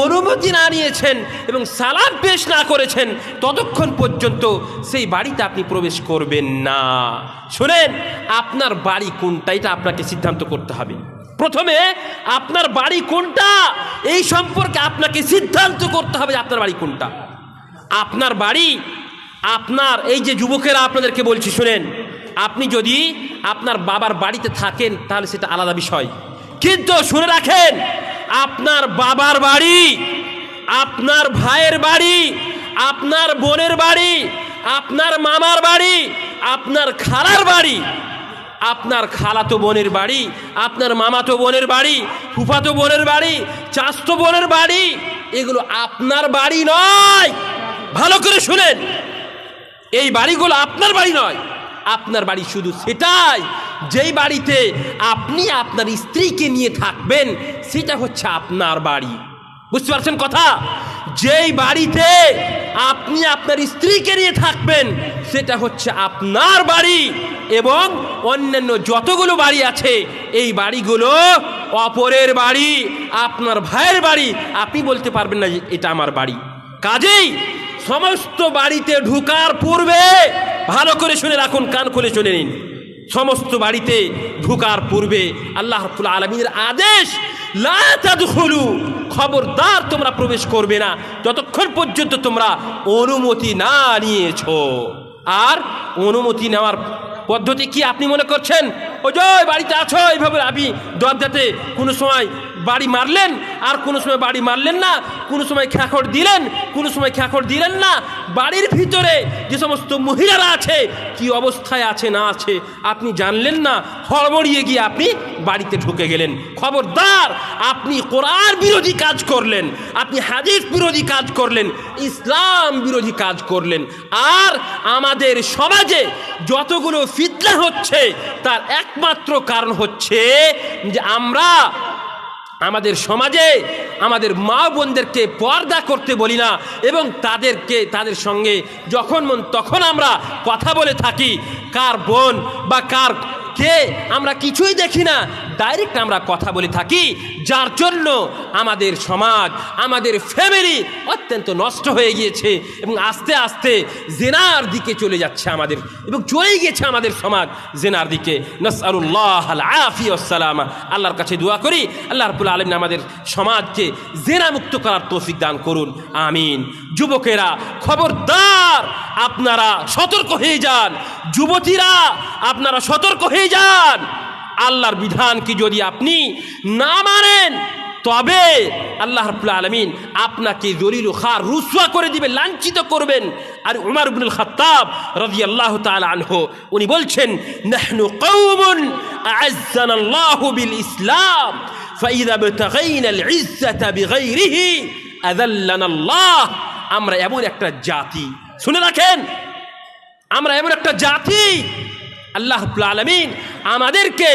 অনুমতি না নিয়েছেন এবং সালাম পেশ না করেছেন, ততক্ষণ পর্যন্ত সেই বাড়িতে আপনি প্রবেশ করবেন না। শুনেন, আপনার বাড়ি কোনটা এটা আপনাকে সিদ্ধান্ত করতে হবে। প্রথমে আপনার বাড়ি কোনটা এই সম্পর্কে আপনাকে সিদ্ধান্ত করতে হবে, আপনার বাড়ি কোনটা। আপনার বাড়ি, আপনার এই যে যুবকেরা আপনাদেরকে বলছি, শুনেন, আপনি যদি আপনার বাবার বাড়িতে থাকেন তাহলে সেটা আলাদা বিষয়, কিন্তু শুনে রাখেন, আপনার বাবার বাড়ি, আপনার ভাইয়ের বাড়ি, আপনার বোনের বাড়ি, আপনার মামার বাড়ি, আপনার খালার বাড়ি, আপনার খালাতো বোনের বাড়ি, আপনার মামাতো বোনের বাড়ি, ফুফাতো বোনের বাড়ি, চাচতো বোনের বাড়ি, এগুলো আপনার বাড়ি নয়। ভালো করে শুনেন, এই বাড়িগুলো আপনার বাড়ি নয়। আপনার বাড়ি শুধু সেটাই যেই বাড়িতে আপনি আপনার স্ত্রীকে নিয়ে থাকবেন, সেটা হচ্ছে আপনার বাড়ি। বুঝতে পারছেন কথা? যেই বাড়িতে আপনি আপনার স্ত্রীকে নিয়ে থাকবেন সেটা হচ্ছে আপনার বাড়ি, এবং অন্যান্য যতগুলো বাড়ি আছে এই বাড়িগুলো অপরের বাড়ি, আপনার ভাইয়ের বাড়ি। আপনি বলতে পারবেন না যে এটা আমার বাড়ি। কাজেই সমস্ত বাড়িতে ঢোকার পূর্বে ভালো করে শুনে রাখুন, কান খুলে শুনে নিন, সমস্ত বাড়িতে ঢোকার পূর্বে আল্লাহ রাব্বুল আলামিনের আদেশ, লা তাদখুলু, খবরদার তোমরা প্রবেশ করবে না যতক্ষণ পর্যন্ত তোমরা অনুমতি না নিয়েছো। আর অনুমতি নেওয়ার পদ্ধতি কি আপনি মনে করছেন? ও জয় বাড়িতে আছো, এইভাবে আপনি দরজাতে কোনো সময় বাড়ি মারলেন, আর কোনো সময় বাড়ি মারলেন না, কোনো সময় খ্যাখড় দিলেন, কোনো সময় খ্যাখড় দিলেন না। বাড়ির ভিতরে যে সমস্ত মহিলারা আছে কি অবস্থায় আছে না আছে আপনি জানলেন না, হড়বড়িয়ে গিয়ে আপনি বাড়িতে ঢুকে গেলেন। খবরদার, আপনি কোরআন বিরোধী কাজ করলেন, আপনি হাদিস বিরোধী কাজ করলেন, ইসলাম বিরোধী কাজ করলেন। আর আমাদের সমাজে যতগুলো ফিতনা হচ্ছে তার একমাত্র কারণ হচ্ছে যে আমরা আমাদের সমাজে আমাদের মা বোনদেরকে পর্দা করতে বলি না, এবং তাদের সঙ্গে যখন মন তখন আমরা কথা বলে থাকি। কার বোন বা কার কে আমরা কিছুই দেখি না, ডাইরেক্ট আমরা কথা বলে থাকি, যার জন্য আমাদের সমাজ, আমাদের ফ্যামিলি অত্যন্ত নষ্ট হয়ে গিয়েছে, এবং আস্তে আস্তে জেনার দিকে চলে যাচ্ছে আমাদের, এবং চলে গিয়েছে আমাদের সমাজ জেনার দিকে। নাসআলুল্লাহ আল আফিয়া ওয়াস সালামা। আল্লাহর কাছে দোয়া করি আল্লাহ রাব্বুল আলামিন আমাদের সমাজকে জেনা মুক্ত করার তৌফিক দান করুন, আমিন। যুবকেরা খবরদার, আপনারা সতর্ক হয়ে যান। যুবতীরা আপনারা সতর্ক হয়ে যান। আল্লাহর বিধানকে যদি আপনি না মানেন তবে আল্লাহ রাব্বুল আলামিন আপনাকে জলিল ও খার রুসওয়া করে দিবেন, লাঞ্ছিত করবেন। আর উমর ইবনুল খাত্তাব রাদিয়াল্লাহু তাআলা আনহু উনি বলছেন, নাহনু কওমুন আ'আজ্জানাল্লাহু বিল ইসলাম ফাইযা ইবতাগাইনাল ইজ্জাতা বিগাইরিহি আযাল্লানাল্লাহ। আমরা এমন একটা জাতি, শুনে রাখেন, আমরা এমন একটা জাতি, আল্লাহ রাব্বুল আলামিন আমাদেরকে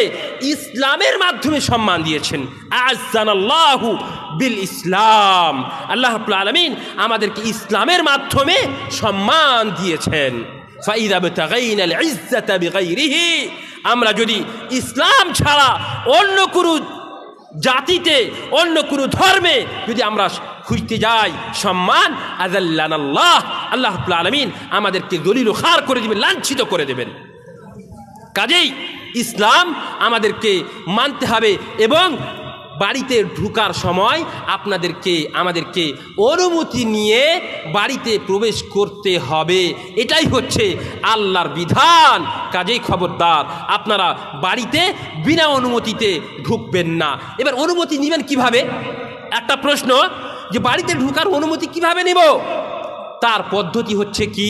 ইসলামের মাধ্যমে সম্মান দিয়েছেন। আ'আজ্জানাল্লাহু বিল ইসলাম, আল্লাহ রাব্বুল আলামিন আমাদেরকে ইসলামের মাধ্যমে সম্মান দিয়েছেন। ফাইযা ইবতাগাইনাল ইজ্জাতা বিগাইরিহি, আমরা যদি ইসলাম ছাড়া অন্য কোনো জাতিতে, অন্য কোনো ধর্মে যদি আমরা খুঁজতে যাই সম্মান, আযাল্লানাল্লাহ, আল্লাহ রাব্বুল আলামিন আমাদেরকে দলিল ও খার করে দিবেন, লাঞ্ছিত করে দেবেন। কাজেই ইসলাম আমাদেরকে মানতে হবে, এবং বাড়িতে ঢোকার সময় আমাদেরকে অনুমতি নিয়ে বাড়িতে প্রবেশ করতে হবে। এটাই হচ্ছে আল্লাহর বিধান। কাজেই খবরদার, আপনারা বাড়িতে বিনা অনুমতিতে ঢুকবেন না। এবার অনুমতি নেবেন কিভাবে? একটা প্রশ্ন, যে বাড়িতে ঢোকার অনুমতি কিভাবে নেব? তার পদ্ধতি হচ্ছে কি,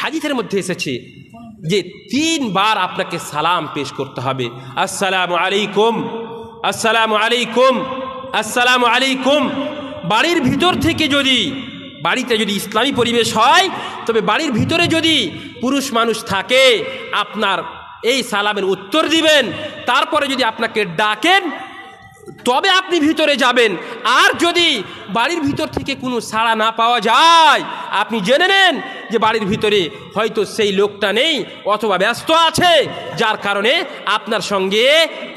হাদিসের মধ্যে এসেছে যে 3 বার আপনাকে সালাম পেশ করতে হবে। আসসালামু আলাইকুম, আসসালামু আলাইকুম, আসসালামু আলাইকুম। বাড়ির ভিতর থেকে বাড়িতে যদি ইসলামী পরিবেশ হয়, তবে বাড়ির ভিতরে যদি পুরুষ মানুষ থাকে আপনার এই সালামের উত্তর দিবেন। তারপরে যদি আপনাকে ডাকেন তবে আপনি ভিতরে যাবেন। আর যদি বাড়ির ভিতর থেকে কোনো সাড়া না পাওয়া যায়, আপনি জেনে নেন যে বাড়ির ভিতরে হয়তো সেই লোকটা নেই অথবা ব্যস্ত আছে, যার কারণে আপনার সঙ্গে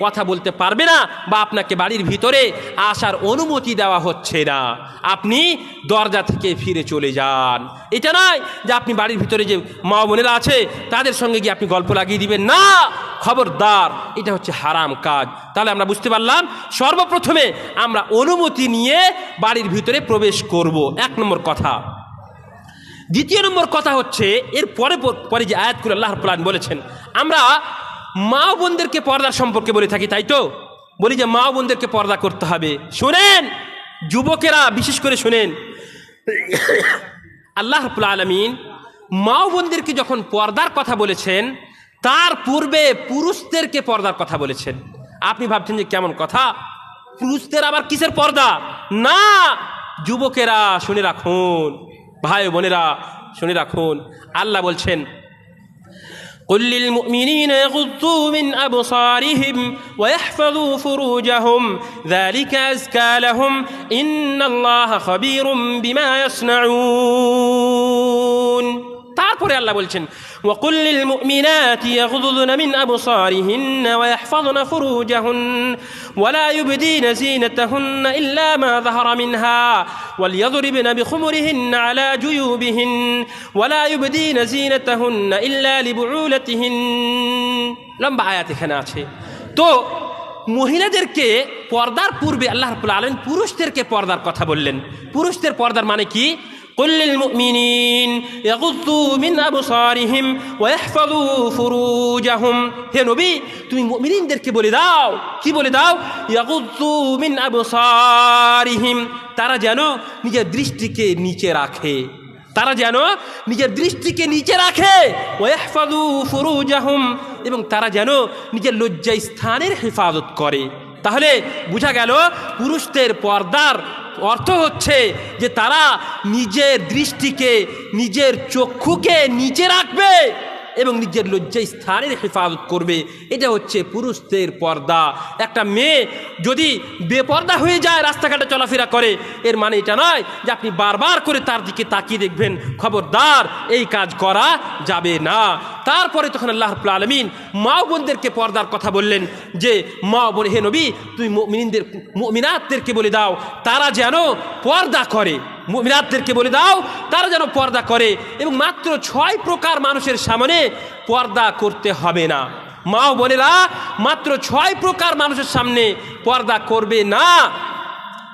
কথা বলতে পারবে না বা আপনাকে বাড়ির ভিতরে আসার অনুমতি দেওয়া হচ্ছে না। আপনি দরজা থেকে ফিরে চলে যান। এটা নয় যে আপনি বাড়ির ভিতরে যে মা বোনেরা আছে তাদের সঙ্গে গিয়ে আপনি গল্প লাগিয়ে দিবেন, না, খবরদার, এটা হচ্ছে হারাম কাজ। তাহলে আমরা বুঝতে পারলাম সর্বপ্রথমে আমরা অনুমতি নিয়ে বাড়ির ভিতরে প্রবেশ করব, 1 নম্বর কথা। দ্বিতীয় নম্বর কথা হচ্ছে এর পরে যে আয়াতগুলো আল্লাহ রাব্বুল আলামিন বলেছেন, আমরা মা বোনদেরকে পর্দার সম্পর্কে বলে থাকি, তাই তো বলি যে মা বোনদেরকে পর্দা করতে হবে। শোনেন যুবকেরা, বিশেষ করে শোনেন, আল্লাহ রাব্বুল আলামিন মা বোনদেরকে যখন পর্দার কথা বলেছেন তার পূর্বে পুরুষদেরকে পর্দার কথা বলেছেন। আপনি ভাবছেন যে কেমন কথা, পুরুষদের আবার কিসের পর্দা? না, যুবকেরা শুনে রাখুন, ভাই বোনেরা শুনে রাখুন, আল্লাহ বলছেন قل للمؤمنين يغضوا من أبصارهم ويحفظوا فروجهم ذلك أزكى لهم إن الله خبير بما يصنعون। তারপরে আল্লাহ বলছেন وقل للمؤمنات يغضضن من أبصارهن ويحفظن فروجهن ولا يبدين زينتهن إلا ما ظهر منها وليضربن بخمرهن على جيوبهن ولا يبدين زينتهن إلا لبعولتهن। লম্বা আয়াত এখানে আছে। তো মহিলাদেরকে পর্দার পূর্বে আল্লাহ রাব্বুল আলামিন পুরুষদেরকে পর্দার কথা বললেন। পুরুষদের পর্দার মানে কি? قل للمؤمنين يغضوا من أبصارهم ويحفظوا فروجهم। হে নবী, তুমি মুমিনদেরকে বলে দাও, কি বলে দাও? يغضوا من أبصارهم, তারা যেন নিজের দৃষ্টিকে নিচে রাখে, তারা যেন নিজের দৃষ্টিকে নিচে রাখে। ويحفظوا فروجهم, এবং তারা যেন নিজের লজ্জা স্থানের হেফাজত করে। তাহলে বোঝা গেল পুরুষদের পর্দার অর্থ হচ্ছে যে তারা নিজের দৃষ্টিকে, নিজের চক্ষুকে নিচে রাখবে এবং নিজের লজ্জা স্থানের হেফাজত করবে। এটা হচ্ছে পুরুষদের পর্দা। একটা মেয়ে যদি বেপর্দা হয়ে যায়, রাস্তাঘাটে চলাফেরা করে, এর মানে এটা নয় যে আপনি বারবার করে তার দিকে তাকিয়ে দেখবেন। খবরদার, এই কাজ করা যাবে না। তারপরে তখন আল্লাহ রাব্বুল আলামিন মা বোনদেরকে পর্দার কথা বললেন যে মা বোন, হে নবী, তুমি মুমিনাতদেরকে বলে দাও তারা যেন পর্দা করে, মুমিনাতদেরকে বলে দাও তারা যেন পর্দা করে, এবং মাত্র 6 প্রকার মানুষের সামনে পর্দা করতে হবে না। মা বোনেরা মাত্র 6 প্রকার মানুষের সামনে পর্দা করবে না।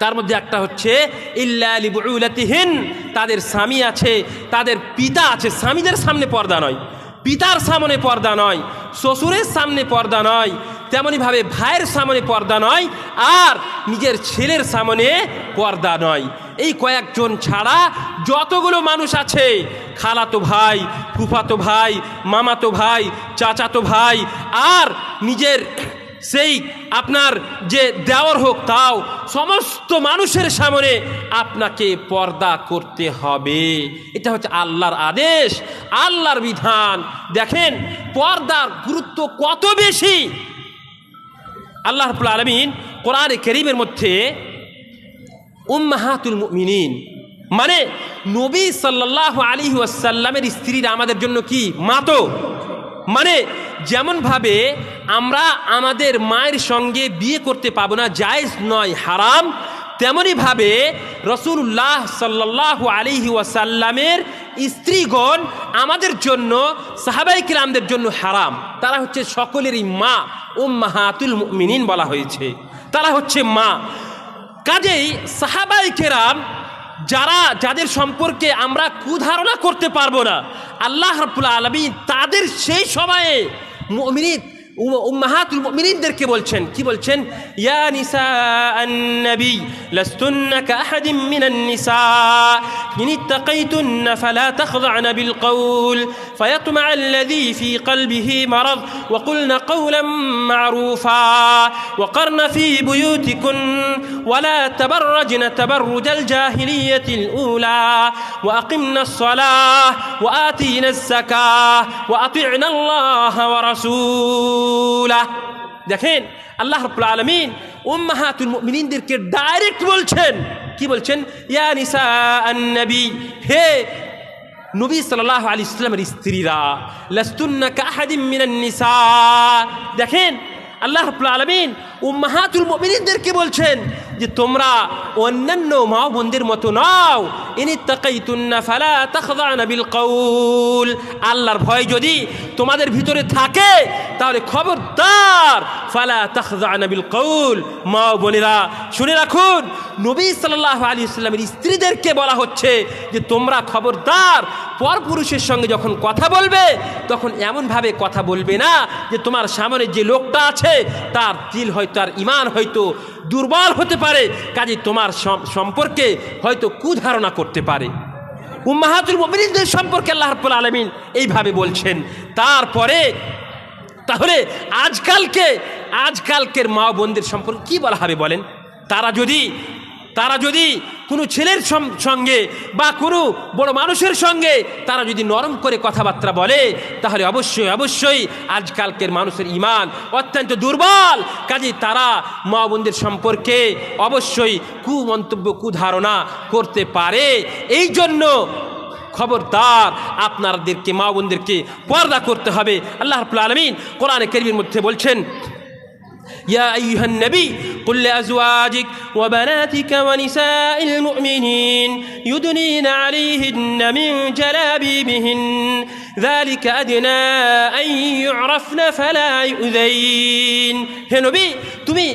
তার মধ্যে একটা হচ্ছে ইল্লা লিবুলাতিহিন, তাদের স্বামী আছে, তাদের পিতা আছে, স্বামীদের সামনে পর্দা নয়, পিতার সামনে পর্দা নয়, শ্বশুরের সামনে পর্দা নয়, তেমনিভাবে ভাইয়ের সামনে পর্দা নয়, আর নিজের ছেলের সামনে পর্দা নয়। এই কয়েকজন ছাড়া যতগুলো মানুষ আছে, খালাতো ভাই, ফুফাতো ভাই, মামাতো ভাই, চাচাতো ভাই, আর নিজের সেই আপনার যে দেওর হোক, তাও সমস্ত মানুষের সামনে আপনাকে পর্দা করতে হবে। এটা হচ্ছে আল্লাহর আদেশ, আল্লাহর বিধান। দেখেন পর্দার গুরুত্ব কত বেশি। আল্লাহ রাব্বুল আলামিন কোরআনে কারীমের মধ্যে উম্মাহাতুল মুমিনিন মানে নবী সাল্লাল্লাহু আলাইহি ওয়াসাল্লামের স্ত্রীরা আমাদের জন্য কি মা? তো মানে যেমনভাবে আমরা আমাদের মায়ের সঙ্গে বিয়ে করতে পাবো না, জায়েজ নয়, হারাম, তেমনিভাবে রাসূলুল্লাহ সাল্লাল্লাহু আলাইহি ওয়াসাল্লামের স্ত্রীগণ আমাদের জন্য, সাহাবায়ে কিরামদের জন্য হারাম। তারা হচ্ছে সকলেরই মা, উম্মাহাতুল মুমিনিন বলা হয়েছে, তারা হচ্ছে মা। কাজেই সাহাবায়ে কেরাম যাদের সম্পর্কে আমরা কুধারণা করতে পারবো না, আল্লাহ রাব্বুল আলামিন তাদের সেই সময়ে মুমিনিন উম্মাহাতুল মুমিনিনদেরকে বলছেন, কি বলছেন? ইয়া নিসাআন নবী লাস্তুন্না কাআহাদিন মিনান নিসা ইন ইত্তাকাইতুন্না ফালা তাখযা'না বিল কওল ফায়াতমা'a আল্লাযী ফী কলবিহি মারাদ ওয়া কুলনা কওলান মা'রুফা ওয়া কারনা ফী বুয়ুতিকুন ওয়া লা তাবাররাজনা তাবাররুজাল জাহিলিয়াতিল উলা ওয়া আকিমনাস সালাহ ওয়া আতিনাস যাকাহ ওয়া আতি'না আল্লাহ ওয়া রাসূলাহ। দেখেন আল্লাহ রাব্বুল আলামিন উম্মাহাতুল মুমিনিনদেরকে ডাইরেক্ট বলছেন, কি বলছেন? ইয়া নিসা আন-নবী, হে নবী সাল্লাল্লাহু আলাইহি ওয়াসাল্লামের স্ত্রীরা, লাস্তুন্না কাআহাদিম মিনান নিসা। দেখেন আল্লাহ রাব্বুল আলামিন উম্মাহাতুল মুমিনিনদেরকে বলছেন যে তোমরা অন্যান্য মা বোনদের মতো নাও। ইনিত্তাকাইতুন্না ফালা তাখযানা বিল কওল, আল্লাহর ভয় যদি তোমাদের ভিতরে থাকে তাহলে খবরদার ফালা তাখযানা বিল কওল। মা বোনেরা শুনে রাখুন, নবী সাল্লাল্লাহু আলাইহি ওয়াসাল্লামের স্ত্রীদেরকে বলা হচ্ছে যে তোমরা খবরদার পরপুরুষের সঙ্গে যখন কথা বলবে তখন এমনভাবে কথা বলবে না যে তোমার সামনে যে লোকটা আছে তার দিল হয়তো, তার ঈমান হয়তো দুর্বল হতে পারে, কাজে তোমার সম্পর্কে হয়তো কুধারণা করতে পারে। উম্মাহাতুল মুমিনিনদের সম্পর্কে আল্লাহ রাব্বুল আলামিন এইভাবে বলছেন। তারপরে তাহলে আজকালকের মা বোনদের সম্পর্কে কি বলা হবে বলেন? তারা যদি কোনো ছেলের সঙ্গে বা কোনো বড় মানুষের সঙ্গে তারা যদি নরম করে কথাবার্তা বলে তাহলে অবশ্যই আজকালকের মানুষের ঈমান অত্যন্ত দুর্বল, কাজে তারা মা বোনদের সম্পর্কে অবশ্যই কুমন্তব্য কুধারণা করতে পারে। এই জন্য খবরদার আপনাদেরকে মা বোনদেরকে পর্দা করতে হবে। আল্লাহ রাব্বুল আলামিন কোরআনে কারীমের মধ্যে বলছেন, يا أيها النبي قل لأزواجك وبناتك ونساء المؤمنين يدنين عليهن من جلابيبهن ذلك أدنى أن يعرفن فلا يؤذين। হে নবী, তুমি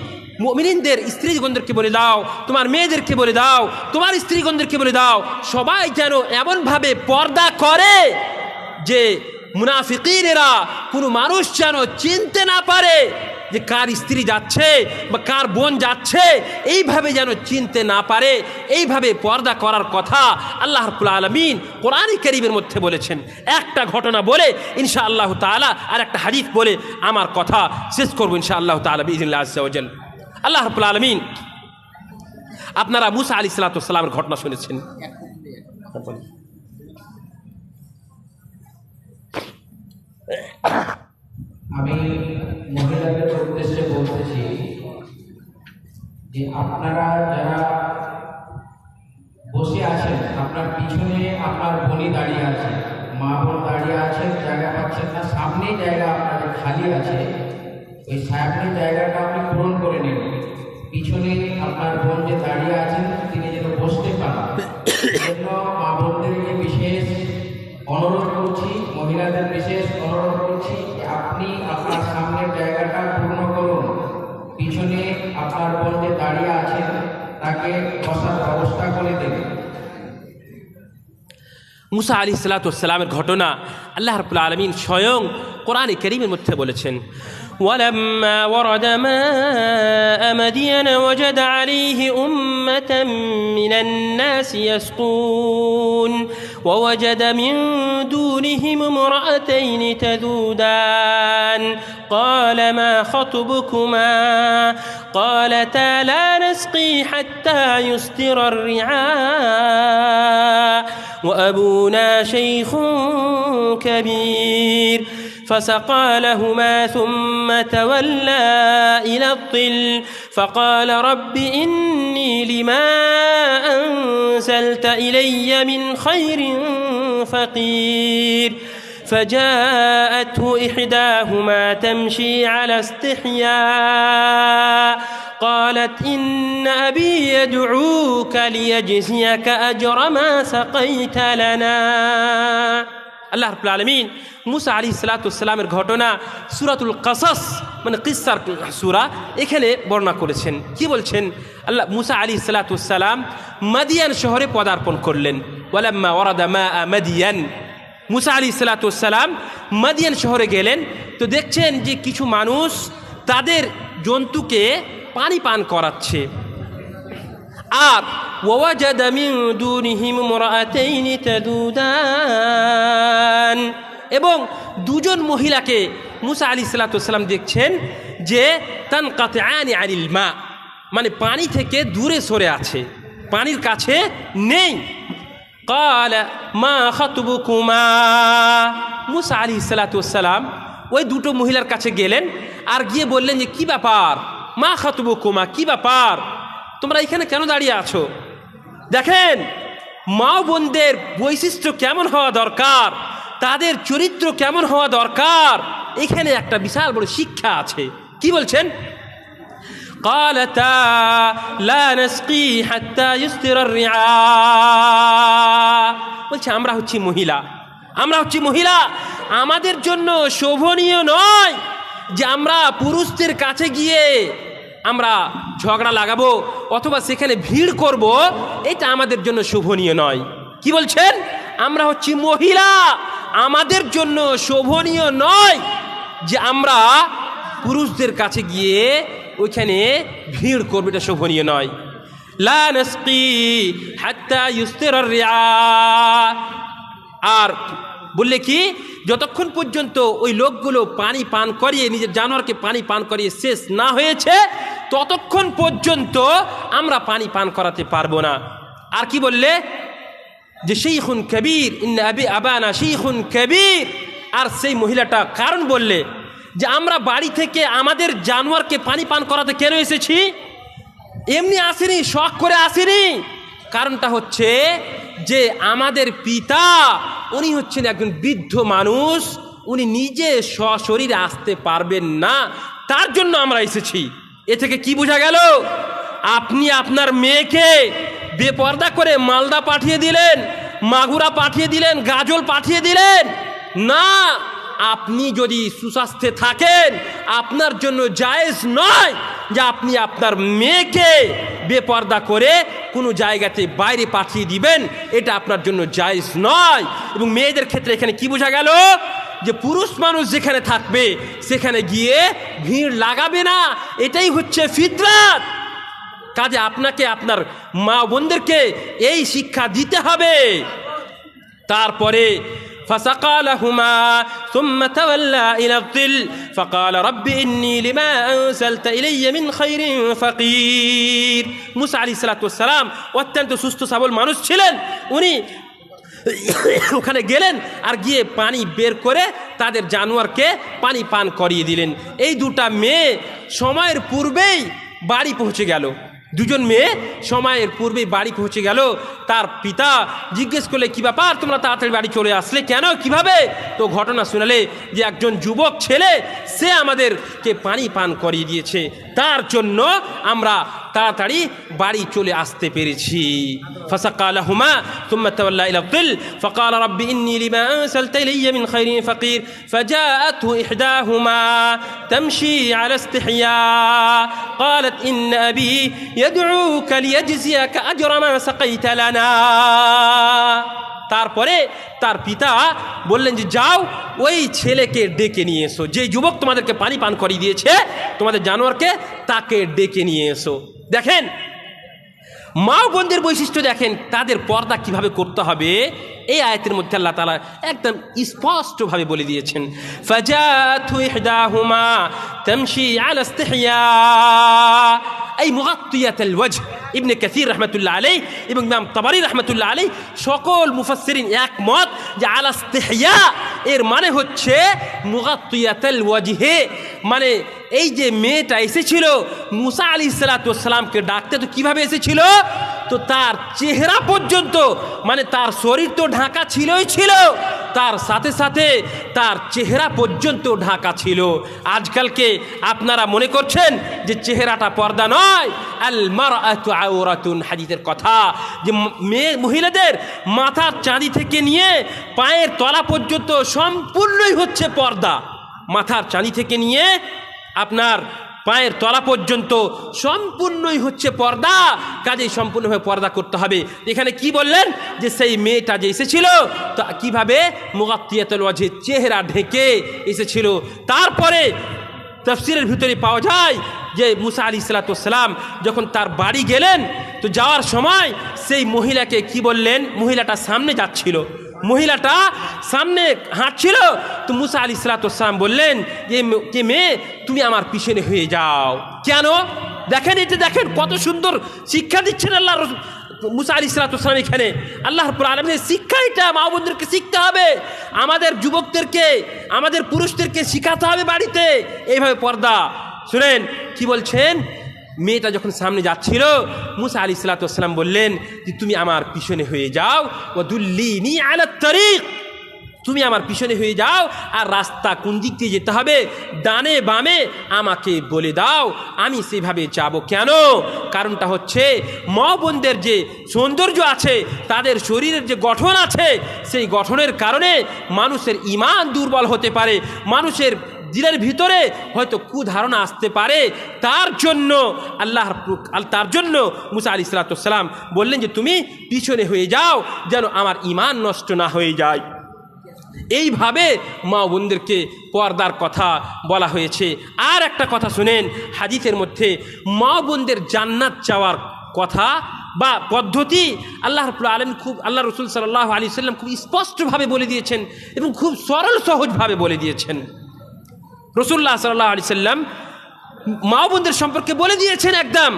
মুমিনদের স্ত্রীগণদেরকে বলে দাও, তোমার মেয়েদেরকে বলে দাও, তোমার স্ত্রীগণদেরকে বলে দাও, সবাই যেন এমনভাবে পর্দা করে যে মুনাফিকিনেরা কোনো মানুষ যেন চিনতে না পারে যে কার স্ত্রী যাচ্ছে বা কার বোন যাচ্ছে, এইভাবে যেন চিনতে না পারে। এইভাবে পর্দা করার কথা আল্লাহ রাব্বুল আলামিন কোরআনে কারীমের মধ্যে বলেছেন। একটা ঘটনা বলে ইনশাআল্লাহ তাআলা আর একটা হাদিস বলে আমার কথা শেষ করব ইনশাআল্লাহ তাআলা বিইذنিল্লাহ আযজা ওয়া জাল। আল্লাহ রাব্বুল আলামিন, আপনারা মুসা আলাইহিস সালাতু ওয়াস সালামের ঘটনা শুনেছেন। আমি মহিলাদের উদ্দেশ্যে বলতেছি যে আপনারা যারা বসে আছেন, আপনার পিছনে আপনার বোনই দাঁড়িয়ে আছে, মা বোন দাঁড়িয়ে আছেন, জায়গা পাচ্ছেন না, সামনেই জায়গা আপনাদের খালি আছে, ওই সামনে জায়গাটা আপনি পূরণ করে নিন। পিছনে আপনার বোন যে দাঁড়িয়ে আছেন তিনি যেন বসতে পারেন, জন্য মা বোনদেরকে বিশেষ অনুরোধ করছি, মহিলাদের বিশেষ অনুরোধ করছি যে আপনি আপনার সামনের জায়গাটা পূর্ণ করুন। পিছনে আপনার বোন যে দাঁড়িয়ে আছেন তাকে বসার ব্যবস্থা করে দেন। মুসা আলাইহিস সালাতু ওয়াস সালামের ঘটনা আল্লাহ রাব্বুল আলামিন স্বয়ং কোরআনে কারীমের মধ্যে বলেছেন, ولما ورد ماء مدين وجد عليه أمة من الناس يسقون ووجد من دونهم امرأتين تذودان قال ما خطبكما قالتا لا نسقي حتى يصدر الرعاء وأبونا شيخ كبير فسقى لهما ثم تولى إلى الظل فقال رب إني لما أنزلت إلي من خير فقير فجاءته إحداهما تمشي على استحياء قالت إن أبي يدعوك ليجزيك أجر ما سقيت لنا। আল্লাহ রাব্বুল আলামিন মুসা আলাইহিস সালাতু ওয়াস সালামের ঘটনা সূরাতুল কাসাস মানে কিসসার সূরা এখানে বর্ণনা করেছেন। কি বলছেন? আল্লাহ মুসা আলাইহিস সালাতু ওয়াস সালাম মাদিয়ান শহরে পদার্পণ করলেন। ওয়ালাম্মা ওয়ারাদা মাআ মাদিয়ান, মুসা আলাইহিস সালাতু ওয়াস সালাম মাদিয়ান শহরে গেলেন। তো দেখছেন যে কিছু মানুষ তাদের জন্তুকে পানি পান করাচ্ছে। আর ওয়াজাদা মিন দুনিহিম ইমরাআতাইনি তাদুদান, এবং দুজন মহিলাকে মুসা আলাইহিস সালাতু ওয়াস সালাম দেখছেন যে তানকাতিআনি আনিল মা, মানে পানি থেকে দূরে সরে আছে, পানির কাছে নেই। ক্বালা মা খাতবুকুমা, মুসা আলাইহিস সালাতু ওয়াস সালাম ওই দুটো মহিলার কাছে গেলেন আর গিয়ে বললেন যে কি ব্যাপার, মা খাতুবুকুমা, কি ব্যাপার, তোমরা এখানে কেন দাঁড়িয়ে আছো? দেখেন মা বোনদের বৈশিষ্ট্য কেমন হওয়া দরকার, তাদের চরিত্র কেমন হওয়া দরকার, এখানে একটা বিশাল বড় শিক্ষা আছে। কি বলছেন? قالتا لا نسقي حتى يصدر الرعاء, বলছে আমরা হচ্ছি মহিলা, আমাদের জন্য শোভনীয় নয় যে আমরা পুরুষদের কাছে গিয়ে আমরা ঝগড়া লাগাবো অথবা সেখানে ভিড় করব, এটা আমাদের জন্য শোভনীয় নয়। কি বলছেন? আমরা হচ্ছি মহিলা, আমাদের জন্য শোভনীয় নয় যে আমরা পুরুষদের কাছে গিয়ে ওইখানে ভিড় করবে, এটা শোভনীয় নয়। লা নাসকি হাত্তা ইউসতিরার রিআ, আর বললে কি যতক্ষণ পর্যন্ত ওই লোকগুলো পানি পান করিয়ে নিজের জানোয়ারকে পানি পান করিয়ে শেষ না হয়েছে ততক্ষণ পর্যন্ত আমরা পানি পান করাতে পারবো না। আর কি বললে? যে শাইখুন কবির, ইন্না আবি আবানা শাইখুন কবির। আর সেই মহিলাটা কারণ বললে যে আমরা বাড়ি থেকে আমাদের জানোয়ারকে পানি পান করাতে কেন এসেছি, এমনি আসেনি, শখ করে আসেনি। কারণটা হচ্ছে যে আমাদের পিতা উনি হচ্ছেন একজন বৃদ্ধ মানুষ, উনি নিজে সশরীরে আসতে পারবেন না, তার জন্য আমরা এসেছি। এ থেকে কি বোঝা গেল? আপনি আপনার মেয়েকে বেপর্দা করে মালদা পাঠিয়ে দিলেন, মাগুরা পাঠিয়ে দিলেন, গাজল পাঠিয়ে দিলেন না। আপনি যদি সুস্বাস্থ্যে থাকেন আপনার জন্য জায়েজ নয় যে আপনি আপনার মেয়েকে বেপর্দা করে কোনো জায়গাতে বাইরে পাঠিয়ে দিবেন, এটা আপনার জন্য জায়েজ নয়। এবং মেয়েদের ক্ষেত্রে এখানে কি বোঝা গেল? যে পুরুষ মানুষ যেখানে থাকবে সেখানে গিয়ে ভিড় লাগাবে না, এটাই হচ্ছে ফিতরাত। কাজে আপনাকে আপনার মা বোনদেরকে এই শিক্ষা দিতে হবে। তারপরে فسقى لهما ثم تولى إلى الظل فقال رب إني لما أنزلت إلي من خير فقير। মুসা আলাইহিস সালাতু ওয়াস সালাম অত্যন্ত সুস্থ সবল মানুষ ছিলেন, উনি ওখানে গেলেন আর গিয়ে পানি বের করে তাদের জানোয়ারকে পানি পান করিয়ে দিলেন। এই দুটা মেয়ে সময়ের পূর্বেই বাড়ি পৌঁছে গেল, দুজন মেয়ে সময়ের পূর্বেই বাড়ি পৌঁছে গেল। তার পিতা জিজ্ঞেস করলে কি ব্যাপার, তোমরা তাড়াতাড়ি বাড়ি চলে আসলে কেন, কিভাবে? তো ঘটনা শোনালে যে একজন যুবক ছেলে সে আমাদেরকে পানি পান করিয়ে দিয়েছে, তার জন্য আমরা তাড়াতাড়ি বাড়ি চলে আসতে পেরেছি। ফাসাকা লাহুমা সুম্মা তাওয়াল্লা ইলা যিল ফাকালা রাব্বি ইন্নী লিমা আনসালতা ইলাইয়া মিন খাইরিন ফাকির ফাজাআতহু ইহদাহুমা তামশি আলা ইস্তিহয়া قالت إن أبي يدعوك ليجزيك أجر ما سقيت لنا। তারপরে তার পিতা বললেন যে যাও ওই ছেলেকে ডেকে নিয়ে এসো, যে যুবক তোমাদেরকে পানি পান করিয়ে দিয়েছে তোমাদের জানোয়ারকে, তাকে ডেকে নিয়ে এসো। দেখেন মা বোনদের বৈশিষ্ট্য দেখেন, তাদের পর্দা কিভাবে করতে হবে এই আয়াতের মধ্যে আল্লাহ তাআলা একদম স্পষ্টভাবে বলে দিয়েছেন। ফাজাতু ইহদাহুমা তামশি আলা ইস্তিহয়া এই মুগাত্তিয়াতুল ওয়াজহ। ইবনে কাসির রাহমাতুল্লাহ আলাইহি এবং ইমাম তাবারি রাহমাতুল্লাহ আলাইহি সকল মুফাসসিরিন একমত যে আলা ইস্তিহয়া এর মানে হচ্ছে মুগাত্তিয়াতুল ওয়াজহে, মানে এই যে মেয়েটা এসেছিল মুসা আলাইহিস সালাতু ওয়াস সালামকে ডাকতে, তো কিভাবে এসেছিল? তো তার চেহারা পর্যন্ত, মানে তার শরীর তো ঢাকা ছিলই ছিল, তার সাথে সাথে তার চেহারা পর্যন্ত ঢাকা ছিল। আজকালকে আপনারা মনে করছেন যে চেহারাটা পর্দা নয়, আল মারআতু আওরাতুন, হাদিসের কথা যে মহিলাদের মাথার চাঁদি থেকে নিয়ে পায়ের তলা পর্যন্ত সম্পূর্ণই হচ্ছে পর্দা। মাথার চাঁদি থেকে নিয়ে আপনার পায়ের তলা পর্যন্ত সম্পূর্ণই হচ্ছে পর্দা, কাজেই সম্পূর্ণভাবে পর্দা করতে হবে। এখানে কি বললেন যে সেই মেয়েটা যে এসেছিল তা কিভাবে মুগাত্তিয়াতুল ওয়াজহ, চেহারা ঢেকে এসেছিল। তারপরে তাফসীরের ভিতরে পাওয়া যায় যে মুসা আলাইহিস সালাতু ওয়াস সালাম যখন তার বাড়ি গেলেন তো যাওয়ার সময় সেই মহিলাকে কি বললেন, মহিলাটা সামনে যাচ্ছিল, মহিলাটা সামনে হাঁটছিল, তো মুসা আলাইহিস সালাতু ওয়াস সালাম বললেন যে মেয়ে তুমি আমার পিছনে হয়ে যাও। কেন? দেখেন এটা, দেখেন কত সুন্দর শিক্ষা দিচ্ছেন আল্লাহ মুসা আলাইহিস সালাম এখানে আল্লাহ রাব্বুল আলামিনের শিক্ষা এটা, মা বোনদেরকে শিখতে হবে, আমাদের যুবকদেরকে আমাদের পুরুষদেরকে শিখাতে হবে বাড়িতে এইভাবে পর্দা। শুনেন কি বলছেন, মেয়েটা যখন সামনে যাচ্ছিল মুসা আলাইহিস সালাম বললেন যে তুমি আমার পিছনে হয়ে যাও, ওয়াদুল্লিনি আলাত তারিক, তুমি আমার পিছনে হয়ে যাও আর রাস্তা কোন দিক দিয়ে যেতে হবে ডানে বামে আমাকে বলে দাও, আমি সেভাবে যাব। কেন? কারণটা হচ্ছে মা বোনদের যে সৌন্দর্য আছে, তাদের শরীরের যে গঠন আছে, সেই গঠনের কারণে মানুষের ঈমান দুর্বল হতে পারে, মানুষের দিলের ভিতরে হয়তো কুধারণা আসতে পারে। তার জন্য তার জন্য মুসা আলাইহিস সালাম বললেন যে তুমি পিছনে হয়ে যাও যেন আমার ঈমান নষ্ট না হয়ে যায়। এইভাবে মা বোনদেরকে পর্দার কথা বলা হয়েছে। আর একটা কথা শুনেন, হাদিসের মধ্যে মা বোনদের জান্নাত চাওয়ার কথা বা পদ্ধতি আল্লাহ রাব্বুল আলামিন আল্লাহ রাসূল সাল্লাল্লাহু আলাইহি ওয়াসাল্লাম খুব স্পষ্টভাবে বলে দিয়েছেন এবং খুব সরল সহজভাবে বলে দিয়েছেন। রাসূলুল্লাহ সাল্লাল্লাহু আলাইহি ওয়াসাল্লাম মা বোনদের সম্পর্কে বলে দিয়েছেন একদম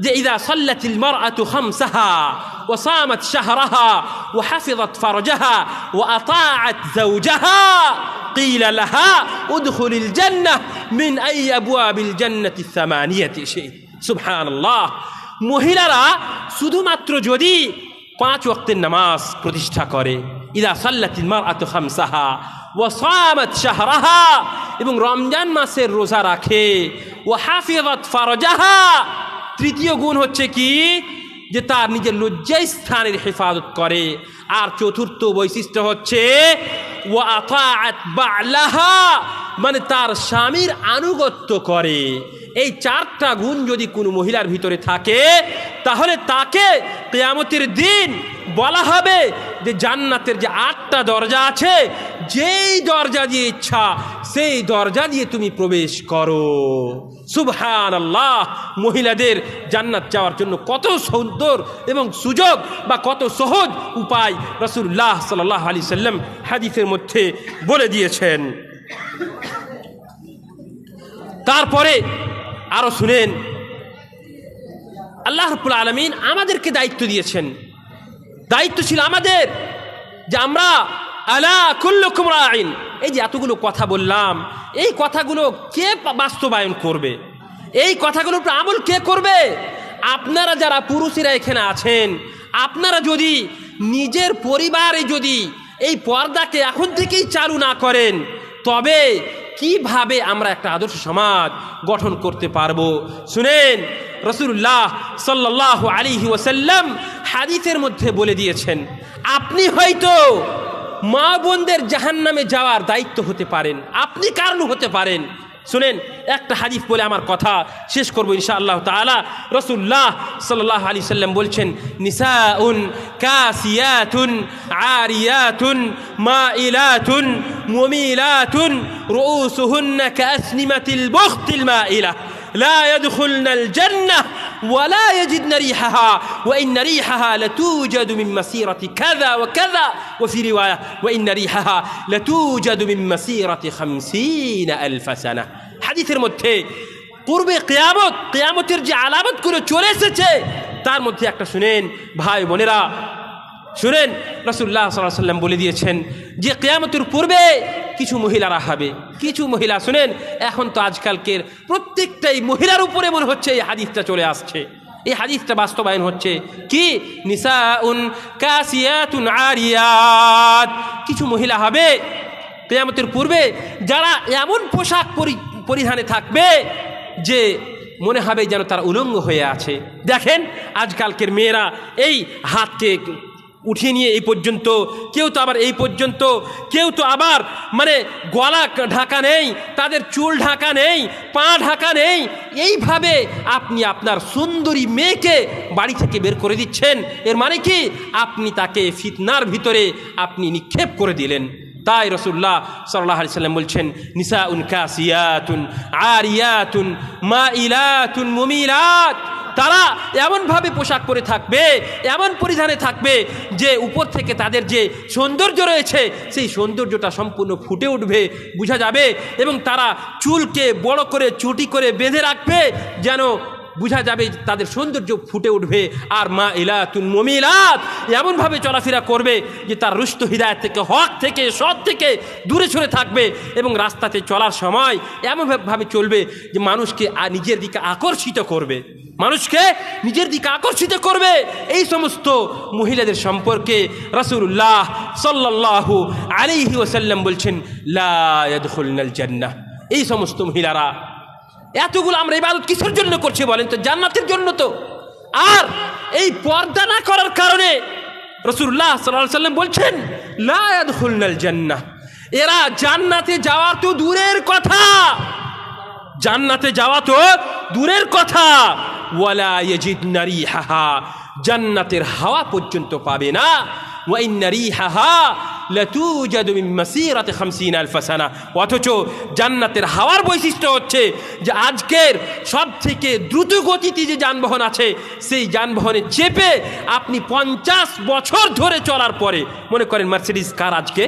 যে ইযা সাল্লাতিল মারআতু খামসাহা ওয়া সামাত শাহরাহা ওয়া হাফিযাত ফারজাহা ওয়া আতাআত যাওজাহা قيل لها ادخل الجنة من أي أبواب الجنة الثمانية شيء سبحان الله। মহিলারা শুধুমাত্র যদি 5 ওয়াক্তের নামাজ প্রতিষ্ঠা করে, ইযা সাল্লাতিল মারআতু খামসাহা ওয়া সামাত শাহরাহা, এবং রমজান মাসের রোজা রাখে, ওয়া হাফিযাত ফারজাহা, তৃতীয় গুণ হচ্ছে কি যে তার নিজের লজ্জাস্থানের হেফাজত করে, আর চতুর্থ বৈশিষ্ট্য হচ্ছে ওয়া আতাআত বা'লাহা, মানে তার স্বামীর আনুগত্য করে। এই 4টা গুণ যদি কোনো মহিলার ভিতরে থাকে তাহলে তাকে কিয়ামতের দিন বলা হবে যে জান্নাতের যে 8টা দরজা আছে, যেই দরজা দিয়ে ইচ্ছা সেই দরজা দিয়ে তুমি প্রবেশ করো। সুবহানাল্লাহ। মহিলাদের জান্নাত যাওয়ার জন্য কত সুন্দর এবং সুযোগ বা কত সহজ উপায় রাসূলুল্লাহ সাল্লাল্লাহু আলাইহি সাল্লাম হাদিসের মধ্যে বলে দিয়েছেন। তারপরে আরো শুনেন, আল্লাহ রাব্বুল আলামিন আমাদেরকে দায়িত্ব দিয়েছেন, দায়িত্ব ছিল আমাদের যে আমরা আলা কুল্লুকুম রাইন, এই যে এতগুলো কথা বললাম, এই কথাগুলো কে বাস্তবায়ন করবে, এই কথাগুলোর উপর আমল কে করবে? আপনারা যারা পুরুষেরা এখানে আছেন, আপনারা যদি নিজের পরিবারে যদি এই পর্দাকে এখন থেকেই চালু না করেন তবে কিভাবে আমরা একটা আদর্শ সমাজ গঠন করতে পারবো? শুনেন, রাসূলুল্লাহ সাল্লাল্লাহু আলাইহি ওয়াসাল্লাম হাদিসের মধ্যে বলে দিয়েছেন আপনি হয়তো মা বোনদের জাহান্নামে যাওয়ার দায়িত্ব হতে পারেন, আপনি কারণ হতে পারেন। শুনেন, একটা হাদিস বলে আমার কথা শেষ করবো ইনশাআল্লাহ তাআলা। রাসূলুল্লাহ সাল্লাল্লাহু আলাইহি সাল্লাম বলছেন নিসাউন কাসিয়াতুন আরিয়াতুন মাইলাতুন মুমিলাতুন রুউসুহুন্না কাসনিমাতিল বুখতিল মাইলা لا يدخلن الجنة ولا يجدن ريحها وإن ريحها لتوجد من مسيرة كذا وكذا وفي رواية وإن ريحها لتوجد من مسيرة 50,000 سنة। حديثের মধ্যে পূর্বে কিয়ামতের যে আলামতগুলো চলে এসেছে তার মধ্যে একটা শুনেন ভাই বোনেরা, শুনেন, রাসূলুল্লাহ সাল্লাল্লাহু আলাইহি ওয়াসাল্লাম বলে দিয়েছেন যে কিয়ামতের পূর্বে কিছু মহিলারা হবে, কিছু মহিলা, শুনেন, এখন তো আজকালকের প্রত্যেকটাই মহিলার উপরে মনে হচ্ছে এই হাদিসটা চলে আসছে, এই হাদিসটা বাস্তবায়ন হচ্ছে কি নিসাউন কাসিয়াতুন আরিয়াত, কিছু মহিলা হবে কিয়ামতের পূর্বে যারা এমন পোশাক পরিধানে থাকবে যে মনে হবে যেন তারা উলঙ্গ হয়ে আছে। দেখেন আজকালকের মেয়েরা এই হাতকে উঠিয়ে নিয়ে এই পর্যন্ত, কেউ তো আবার এই পর্যন্ত, কেউ তো আবার মানে গলা ঢাকা নেই, তাদের চুল ঢাকা নেই, পা ঢাকা নেই, এইভাবে আপনি আপনার সুন্দরী মেয়েকে বাড়ি থেকে বের করে দিচ্ছেন। এর মানে কি আপনি তাকে ফিতনার ভিতরে আপনি নিক্ষেপ করে দিলেন। তাই রাসূলুল্লাহ সাল্লাল্লাহু আলাইহি সাল্লাম বলছেন নিসাউন কাসিয়াতুন আরিয়াতুন মাইলাতুন মুমিলাত, তারা এমনভাবে পোশাক পরে থাকবে, এমন পরিধানে থাকবে যে উপর থেকে তাদের যে সৌন্দর্য রয়েছে সেই সৌন্দর্যটা সম্পূর্ণ ফুটে উঠবে, বোঝা যাবে, এবং তারা চুলকে বড় করে চুটি করে বেঁধে রাখবে যেন বোঝা যাবে তাদের সৌন্দর্য ফুটে উঠবে। আর মা ইলাতুন মুমিলাত এমনভাবে চলাফেরা করবে যে তার রুষ্ট হিদায়াত থেকে, হক থেকে, সৎ থেকে দূরে সরে থাকবে এবং রাস্তাতে চলার সময় এমনভাবে চলবে যে মানুষকে নিজের দিকে আকর্ষিত করবে, মানুষকে নিজের দিকে আকর্ষিত করবে। এই সমস্ত মহিলাদের সম্পর্কে রাসূলুল্লাহ সাল্লাল্লাহু আলাইহি ওয়াসাল্লাম বলছেন লা ইয়াদখুলনাল জান্নাহ। এই সমস্ত মহিলারা, এতগুলো আমরা ইবাদত কিসের জন্য করছি বলেন তো? জান্নাতের জন্য তো। আর এই পর্দা না করার কারণে রাসূলুল্লাহ সাল্লাল্লাহু আলাইহি ওয়াসাল্লাম বলছেন লা ইয়াদখুলনাল জান্নাহ, এরা জান্নাতে যাওয়া তো দূরের কথা, জান্নাতে যাওয়া তো দূরের কথা, ওয়ালা ইয়াজিদনা রিহাহা, জান্নাতের হাওয়া পর্যন্ত পাবে না। ওয়া ইন্না রিহাহা লাতুজাদু মিন মাসিরাতি 50000 সানা। অথচ জান্নাতের হাওয়ার বৈশিষ্ট্য হচ্ছে যে আজকের সব থেকে দ্রুত গতিতে যে যানবাহন আছে সেই যানবাহনে চেপে আপনি 50 বছর ধরে চলার পরে, মনে করেন মার্সিডিজ কার, আজকে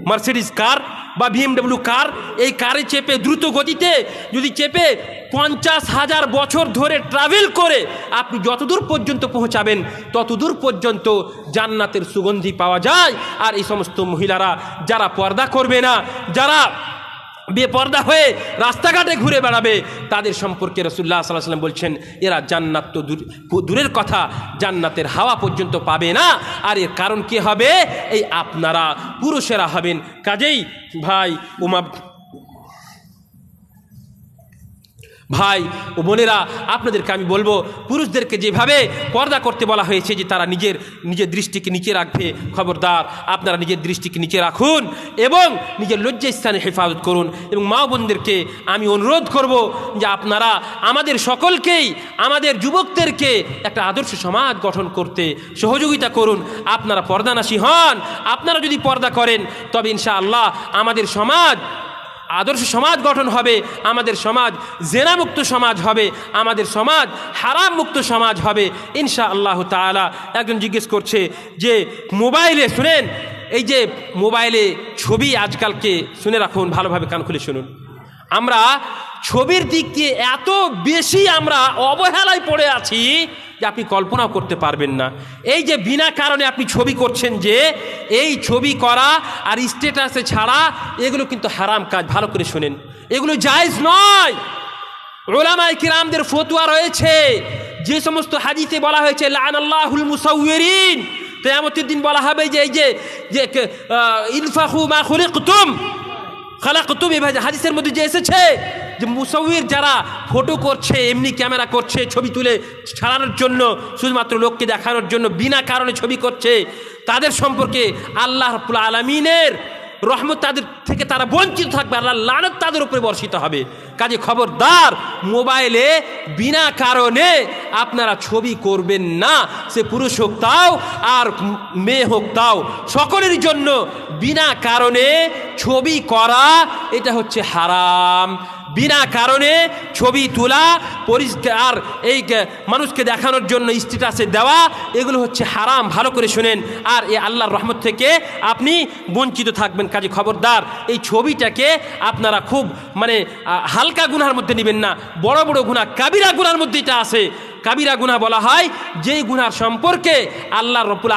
মার্সিডিজ কার বা BMW কার, এই কারে চেপে দ্রুত গতিতে যদি চেপে 50,000 বছর ধরে ট্রাভেল করে আপনি যতদূর পর্যন্ত পৌঁছাবেন ততদূর পর্যন্ত জান্নাতের সুগন্ধি পাওয়া যায়। আর এই সমস্ত মহিলারা যারা পর্দা করবে না, যারা বেপর্দা হয়ে রাস্তাঘাটে ঘুরে বেড়াবে, তাদের সম্পর্কে রাসূলুল্লাহ সাল্লাল্লাহু আলাইহি ওয়াসাল্লাম বলছেন এরা জান্নাত তো দূরের কথা, জান্নাতের হাওয়া পর্যন্ত পাবে না। আর এর কারণ কি হবে? এই আপনারা পুরুষেরা হবেন। কাজেই ভাই ও বোনেরা, আপনাদেরকে আমি বলবো, পুরুষদেরকে যেভাবে পর্দা করতে বলা হয়েছে যে তারা নিজের দৃষ্টিকে নিচে রাখবে, খবরদার আপনারা নিজের দৃষ্টিকে নিচে রাখুন এবং নিজের লজ্জাস্থানে হেফাজত করুন। এবং মা বোনদেরকে আমি অনুরোধ করব যে আপনারা আমাদের সকলকেই, আমাদের যুবকদেরকে একটা আদর্শ সমাজ গঠন করতে সহযোগিতা করুন। আপনারা পর্দানাশী হন, আপনারা যদি পর্দা করেন তবে ইনশাআল্লাহ আমাদের সমাজ আদর্শ সমাজ গঠন হবে, আমাদের সমাজ জেনামুক্ত সমাজ হবে, আমাদের সমাজ হারাম মুক্ত সমাজ হবে ইনশাআল্লাহ তাআলা। একজন জিজ্ঞেস করছে যে মোবাইলে, শুনেন, এই যে মোবাইলে ছবি আজকালকে, শুনে রাখুন, ভালোভাবে কান খুলে শুনুন, আমরা ছবির দিক দিয়ে এত বেশি আমরা অবহেলায় পড়ে আছি যে আপনি কল্পনাও করতে পারবেন না। এই যে বিনা কারণে আপনি ছবি করছেন, যে এই ছবি করা আর স্ট্যাটাসে ছাড়া এগুলো কিন্তু হারাম কাজ, ভালো করে শুনেন, এগুলো জায়েজ নয়। উলামায়ে কিরামদের ফতোয়া রয়েছে, যে সমস্ত হাদিসে বলা হয়েছে লাআনাল্লাহুল মুসাউবিরিন, কিয়ামতের দিন বলা হবে যে এই যে ইনফাখু মা খালাকতুম, এই হাদিসের মধ্যে যে এসেছে যে মুসাউবির যারা ফটো করছে, এমনি ক্যামেরা করছে ছবি তুলে ছাড়ানোর জন্য, শুধুমাত্র লোককে দেখানোর জন্য বিনা কারণে ছবি করছে, তাদের সম্পর্কে আল্লাহ রাব্বুল আলামিনের রহমত তাদের থেকে তারা বঞ্চিত থাকবে, আল্লাহর লানত তাদের উপরে বর্ষিত হবে। কাজে খবরদার, মোবাইলে বিনা কারণে আপনারা ছবি করবেন না, সে পুরুষ হোক তাও আর মেয়ে হোক তাও, সকলের জন্য বিনা কারণে ছবি করা এটা হচ্ছে হারাম। বিনা কারণে ছবি তোলা, পরিষ্কার এই মানুষকে দেখানোর জন্য স্ট্যাটাসে দেওয়া, এগুলো হচ্ছে হারাম, ভালো করে শুনেন। আর এই আল্লাহর রহমত থেকে আপনি বঞ্চিত থাকবেন। কাজে খবরদার, এই ছবিটাকে আপনারা খুব হালকা গুনার মধ্যে নেবেন না, বড় বড় গুনাহ, কাবিরা গুনার মধ্যে এটা আছে। কাবিরা গুনাহ বলা হয় যেই গুনার সম্পর্কে আল্লাহ রাব্বুল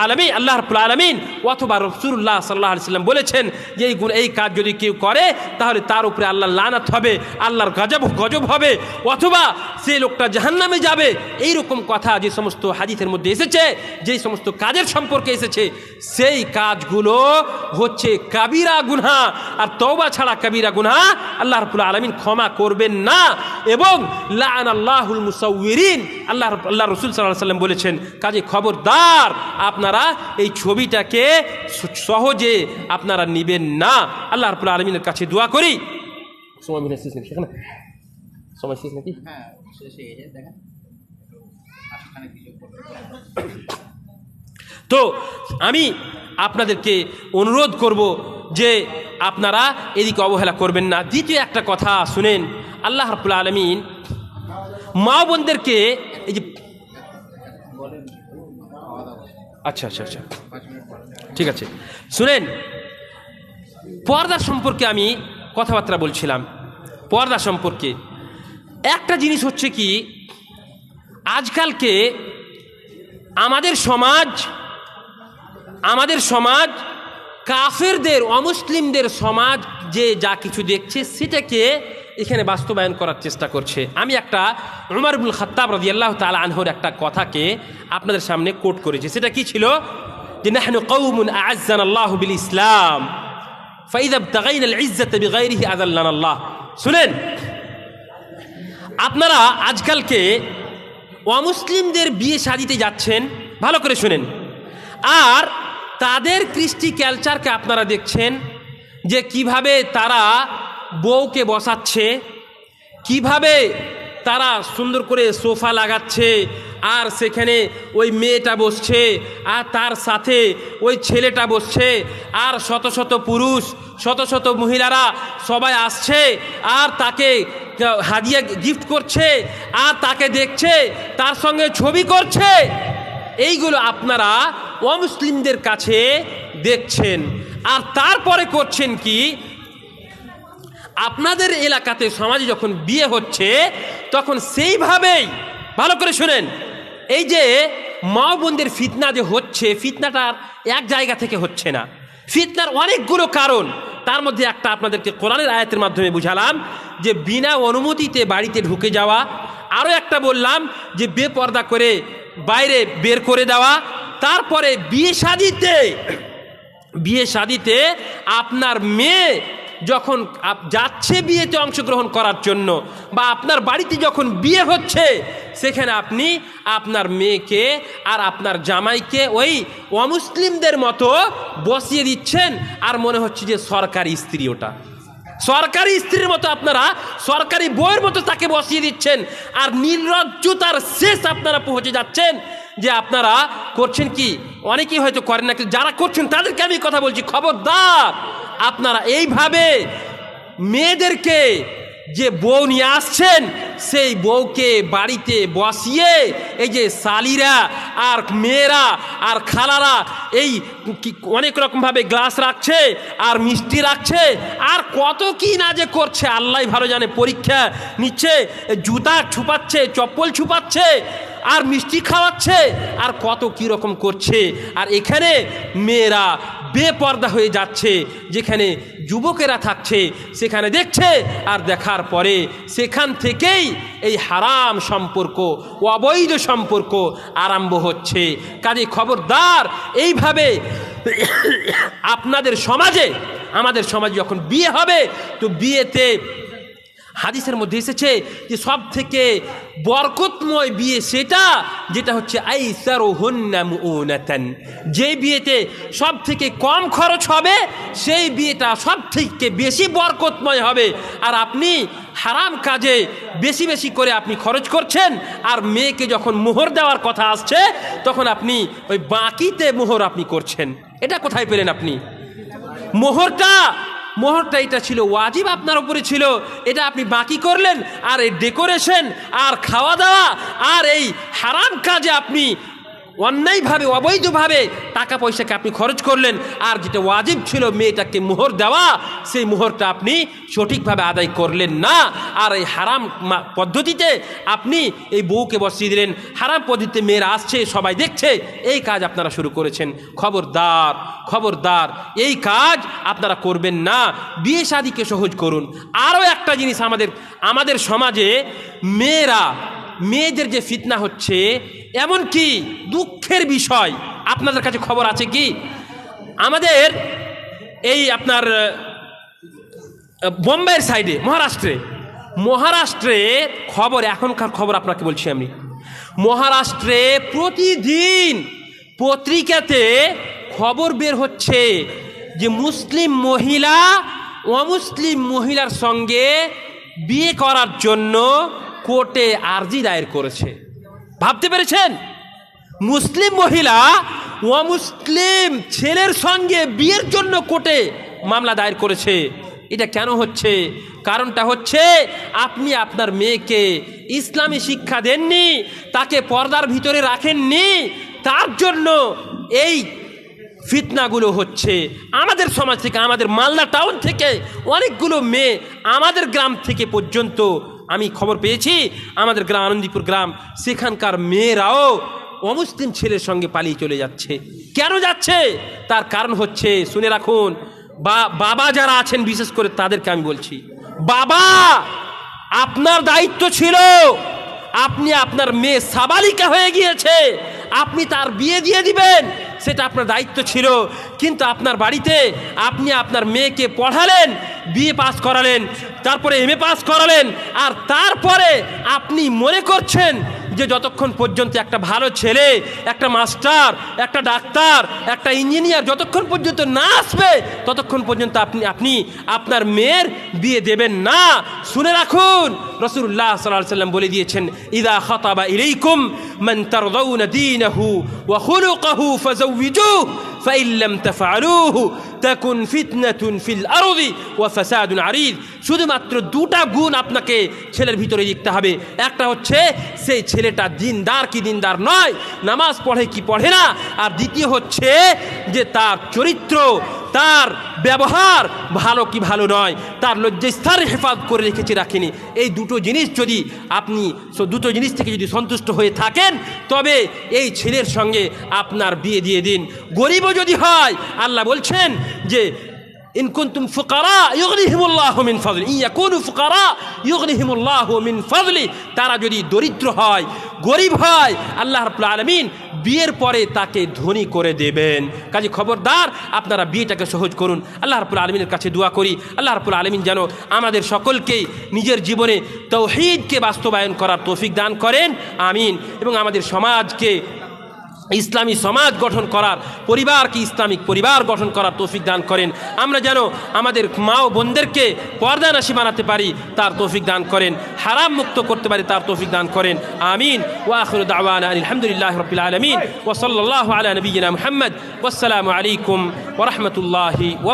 আলামিন অথবা রাসূলুল্লাহ সাল্লাল্লাহু আলাইহি ওয়াসাল্লাম বলেছেন যে এই কাজ যদি কেউ করে তাহলে তার উপরে আল্লাহর লানত হবে, আল্লাহর গজব হবে, অথবা সেই লোকটা জাহান্নামে যাবে। এই রকম কথা যে সমস্ত হাদিসের মধ্যে এসেছে, যেই সমস্ত কাজের সম্পর্কে এসেছে, সেই কাজগুলো হচ্ছে কাবিরা গুনাহ। আর তওবা ছাড়া কাবিরা গুনাহ আল্লাহ রাব্বুল আলামিন ক্ষমা করবেন না। এবং লাআনাল্লাহুল মুসাউবিরিন, আল্লাহ রাসূল সাল্লাল্লাহু আলাইহি ওয়াসাল্লাম বলেছেন। কাজে খবরদার, আপনারা এই ছবিটাকে সহজে আপনারা নেবেন না। আল্লাহ রাব্বুল আলামিনের কাছে দোয়া করি। সময় মিলে শেষ নাকি? সেখানে সময় শেষ নাকি? হ্যাঁ, শেষ হয়ে গেছে, দেখেন তো আমি আপনাদেরকে অনুরোধ করব যে আপনারা এদিকে অবহেলা করবেন না। দ্বিতীয় একটা কথা শুনেন, আল্লাহ রাব্বুল আলামিন মা বোনদেরকে এই যে আচ্ছা ঠিক আছে শুনেন, পর্দা সম্পর্কে আমি কথাবার্তা বলছিলাম। পর্দা সম্পর্কে একটা জিনিস হচ্ছে কি, আজকালকে আমাদের সমাজ কাফেরদের, অমুসলিমদের সমাজ যে যা কিছু দেখছে সেটাকে এখানে বাস্তবায়ন করার চেষ্টা করছে। আমি একটা উমর ইবনুল খাত্তাব রাদিয়াল্লাহু তাআলা আনহুর একটা কথাকে আপনাদের সামনে কোট করেছি। সেটা কি ছিল? যে নাহনু কওমুন আ'আজ্জানাল্লাহু বিল ইসলাম ফাইযা ইবতাগাইনা আল ইজ্জাতা বিগাইরিহি আযাল্লানা আল্লাহ। শুনেন, আপনারা আজকালকে অমুসলিমদের বিয়ে শাদিতে যাচ্ছেন, ভালো করে শুনেন, আর তাদের কৃষ্টি কালচারকে আপনারা দেখছেন যে কিভাবে তারা বউকে বসাচ্ছে, কিভাবে তারা সুন্দর করে সোফা লাগাচ্ছে, আর সেখানে ওই মেয়েটা বসছে আর তার সাথে ওই ছেলেটা বসছে, আর শত শত পুরুষ, শত শত মহিলারা সবাই আসছে আর তাকে হাদিয়া গিফট করছে আর তাকে দেখছে, তার সঙ্গে ছবি করছে। এইগুলো আপনারা অমুসলিমদের কাছে দেখছেন। আর তারপরে করছেন কি, আপনাদের এলাকাতে সমাজে যখন বিয়ে হচ্ছে তখন সেইভাবেই, ভালো করে শুনেন, এই যে মা বোনদের ফিতনা যে হচ্ছে, ফিতনাটা এক জায়গা থেকে হচ্ছে না, ফিতনার অনেকগুলো কারণ। তার মধ্যে একটা আপনাদেরকে কোরআনের আয়াতের মাধ্যমে বুঝালাম যে বিনা অনুমতিতে বাড়িতে ঢুকে যাওয়া, আরও একটা বললাম যে বেপর্দা করে বাইরে বের করে দেওয়া। তারপরে বিয়ে শাদিতে আপনার মেয়ে যখন যাচ্ছে বিয়েতে অংশগ্রহণ করার জন্য, বা আপনার বাড়িতে যখন বিয়ে হচ্ছে, সেখানে আপনি আপনার মেয়েকে আর আপনার জামাইকে ওই অমুসলিমদের মতো বসিয়ে দিচ্ছেন, আর মনে হচ্ছে যে সরকারি স্ত্রী, ওটা সরকারি স্ত্রীর মতো আপনারা সরকারি বইয়ের মতো তাকে বসিয়ে দিচ্ছেন। আর নির্লজ্জতার শেষ আপনারা পৌঁছে যাচ্ছেন যে আপনারা করছেন কি, অনেকেই হয়তো করেন না, কিন্তু যারা করছেন তাদেরকে আমি কথা বলছি, খবরদার, আপনারা এইভাবে মেয়েদেরকে যে বউ নিয়ে আসছেন, সেই বউকে বাড়িতে বসিয়ে এই যে শালিরা আর মেয়েরা আর খালারা এই অনেক রকমভাবে গ্লাস রাখছে আর মিষ্টি রাখছে আর কত কি না যে করছে, আল্লাহ ভালো জানে। পরীক্ষা নিচ্ছে, জুতা ছুপাচ্ছে, চপ্পল ছুপাচ্ছে আর মিষ্টি খাওয়াচ্ছে আর কত কী রকম করছে। আর এখানে মেয়েরা বেপর্দা হয়ে যাচ্ছে, যেখানে যুবকেরা থাকছে সেখানে দেখছে, আর দেখার পরে সেখান থেকেই এই হারাম সম্পর্ক, অবৈধ সম্পর্ক আরম্ভ হচ্ছে। কাজে খবরদার, এইভাবে আপনাদের সমাজে, আমাদের সমাজে যখন বিয়ে হবে, তো বিয়েতে হাদিসের মধ্যে এসেছে যে সব থেকে বরকতময় বিয়ে সেটা যেটা হচ্ছে আইসারুহুন্না মুউনাতান, যে বিয়েতে সব থেকে কম খরচ হবে সেই বিয়েটা সব থেকে বেশি বরকতময় হবে। আর আপনি হারাম কাজে বেশি বেশি করে আপনি খরচ করছেন, আর মেয়েকে যখন মোহর দেওয়ার কথা আসছে তখন আপনি ওই বাকিতে মোহর আপনি করছেন। এটা কোথায় পেলেন আপনি? মোহরটা এটা ছিল ওয়াজিব, আপনার উপরে ছিল, এটা আপনি বাকি করলেন। আর এই ডেকোরেশন আর খাওয়া দাওয়া আর এই হারাম কাজে আপনি অন্যায়ভাবে, অবৈধভাবে টাকা পয়সাকে আপনি খরচ করলেন। আর যেটা ওয়াজিব ছিল মেয়েটাকে মোহর দেওয়া, সেই মোহরটা আপনি সঠিকভাবে আদায় করলেন না। আর এই হারাম পদ্ধতিতে আপনি এই বউকে বসিয়ে দিলেন, হারাম পদ্ধতিতে মেয়েরা আসছে, সবাই দেখছে, এই কাজ আপনারা শুরু করেছেন। খবরদার, খবরদার, এই কাজ আপনারা করবেন না। বিয়ে শাদীকে সহজ করুন। আরও একটা জিনিস, আমাদের সমাজে মেয়েদের যে ফিতনা হচ্ছে, এমনকি দুঃখের বিষয়, আপনাদের কাছে খবর আছে কি? আমাদের এই আপনার বোম্বের সাইডে, মহারাষ্ট্রে খবর, এখনকার খবর আপনাকে বলছি আমি, মহারাষ্ট্রে প্রতিদিন পত্রিকাতে খবর বের হচ্ছে যে মুসলিম মহিলা অমুসলিম মহিলার সঙ্গে বিয়ে করার জন্য কোর্টে আর্জি দায়ের করেছে। ভাবতে পেরেছেন? মুসলিম মহিলা অমুসলিম ছেলের সঙ্গে বিয়ের জন্য কোর্টে মামলা দায়ের করেছে। এটা কেন হচ্ছে? কারণটা হচ্ছে আপনি আপনার মেয়েকে ইসলামী শিক্ষা দেননি, তাকে পর্দার ভিতরে রাখেননি, তার জন্য এই ফিতনাগুলো হচ্ছে। আমাদের সমাজ থেকে, আমাদের মালদা টাউন থেকে অনেকগুলো মেয়ে আমাদের গ্রাম থেকে পর্যন্ত আমি খবর পেয়েছি আমাদের গ্রাম আনন্দীপুর গ্রাম, সেখানকার মেয়েরাও অমুসলিম ছেলের সঙ্গে পালিয়ে চলে যাচ্ছে। কেন যাচ্ছে? তার কারণ হচ্ছে, শুনে রাখুন, বাবা যারা আছেন বিশেষ করে তাদেরকে আমি বলছি, বাবা আপনার দায়িত্ব ছিল, আপনি আপনার মেয়ে সাবালিকা হয়ে গিয়েছে, আপনি তার বিয়ে দিয়ে দিবেন, সেটা আপনার দায়িত্ব ছিল। কিন্তু আপনার বাড়িতে আপনি আপনার মেয়েকে পড়ালেন, বিএ পাস করালেন, তারপরে এমএ পাস করালেন, আর তারপরে আপনি মনে করছেন যে যতক্ষণ পর্যন্ত একটা ভালো ছেলে, একটা মাস্টার, একটা ডাক্তার, একটা ইঞ্জিনিয়ার যতক্ষণ পর্যন্ত না আসবে ততক্ষণ পর্যন্ত আপনি আপনার মেয়ের বিয়ে দেবেন না। শুনে রাখুন, রাসূলুল্লাহ সাল্লাল্লাহু আলাইহি ওয়াসাল্লাম বলে দিয়েছেন, ইযা খাতাবা ইলাইকুম মান তারদাউনা দীনাহু ওয়া খুলুকাহু ফাযাওবিজুহু ফাইন লাম তাফআলুহু তাকুন ফিতনাতুন ফিল আরদি ওয়া ফাসাদুন আরিদ। শুধুমাত্র দুটা গুণ আপনাকে ছেলের ভিতরে দেখতে হবে। একটা হচ্ছে সেই ছেলেটা দিনদার কি দিনদার নয়, নামাজ পড়ে কি পড়ে না, আর দ্বিতীয় হচ্ছে যে তার চরিত্র, তার ব্যবহার ভালো কি ভালো নয়, তার লজ্জাস্থানের হেফাজত করে রেখেছে রাখেনি। এই দুটো জিনিস যদি আপনি দুটো জিনিস থেকে যদি সন্তুষ্ট হয়ে থাকেন, তবে এই ছেলের সঙ্গে আপনার বিয়ে দিয়ে দিন। গরিবও যদি হয়, আল্লাহ বলছেন যে ইন কুনতুম ফুকারা ইউগনিহিমুল্লাহু মিন ফাদলি, ইন ইয়াকুনু ফুকারা ইউগনিহিমুল্লাহু মিন ফাদলি, তারা যদি দরিদ্র হয়, গরিব হয়, আল্লাহ রাব্বুল আলামিন বিয়ের পরে তাকে ধনী করে দেবেন। কাজে খবরদার, আপনারা বিয়েটাকে সহজ করুন। আল্লাহ রাব্বুল আলামিনের কাছে দোয়া করি, আল্লাহ রাব্বুল আলামিন যেন আমাদের সকলকেই নিজের জীবনে তাওহীদকে বাস্তবায়ন করার তৌফিক দান করেন, আমিন। এবং আমাদের সমাজকে ইসলামী সমাজ গঠন করার, পরিবারকে ইসলামিক পরিবার গঠন করার তৌফিক দান করেন। আমরা যেন আমাদের মা ও বোনদেরকে পর্দানাশী বানাতে পারি, তার তৌফিক দান করেন। হারাম মুক্ত করতে পারি, তার তৌফিক দান করেন, আমিন। ওয়া আখিরু দাওয়ানা আলহামদুলিল্লাহি রাব্বিল আলামিন ওয়া সাল্লাল্লাহু আলা নবিয়িনা মুহাম্মদ ওয়াসসালামু আলাইকুম ওয়া রাহমাতুল্লাহি ওয়া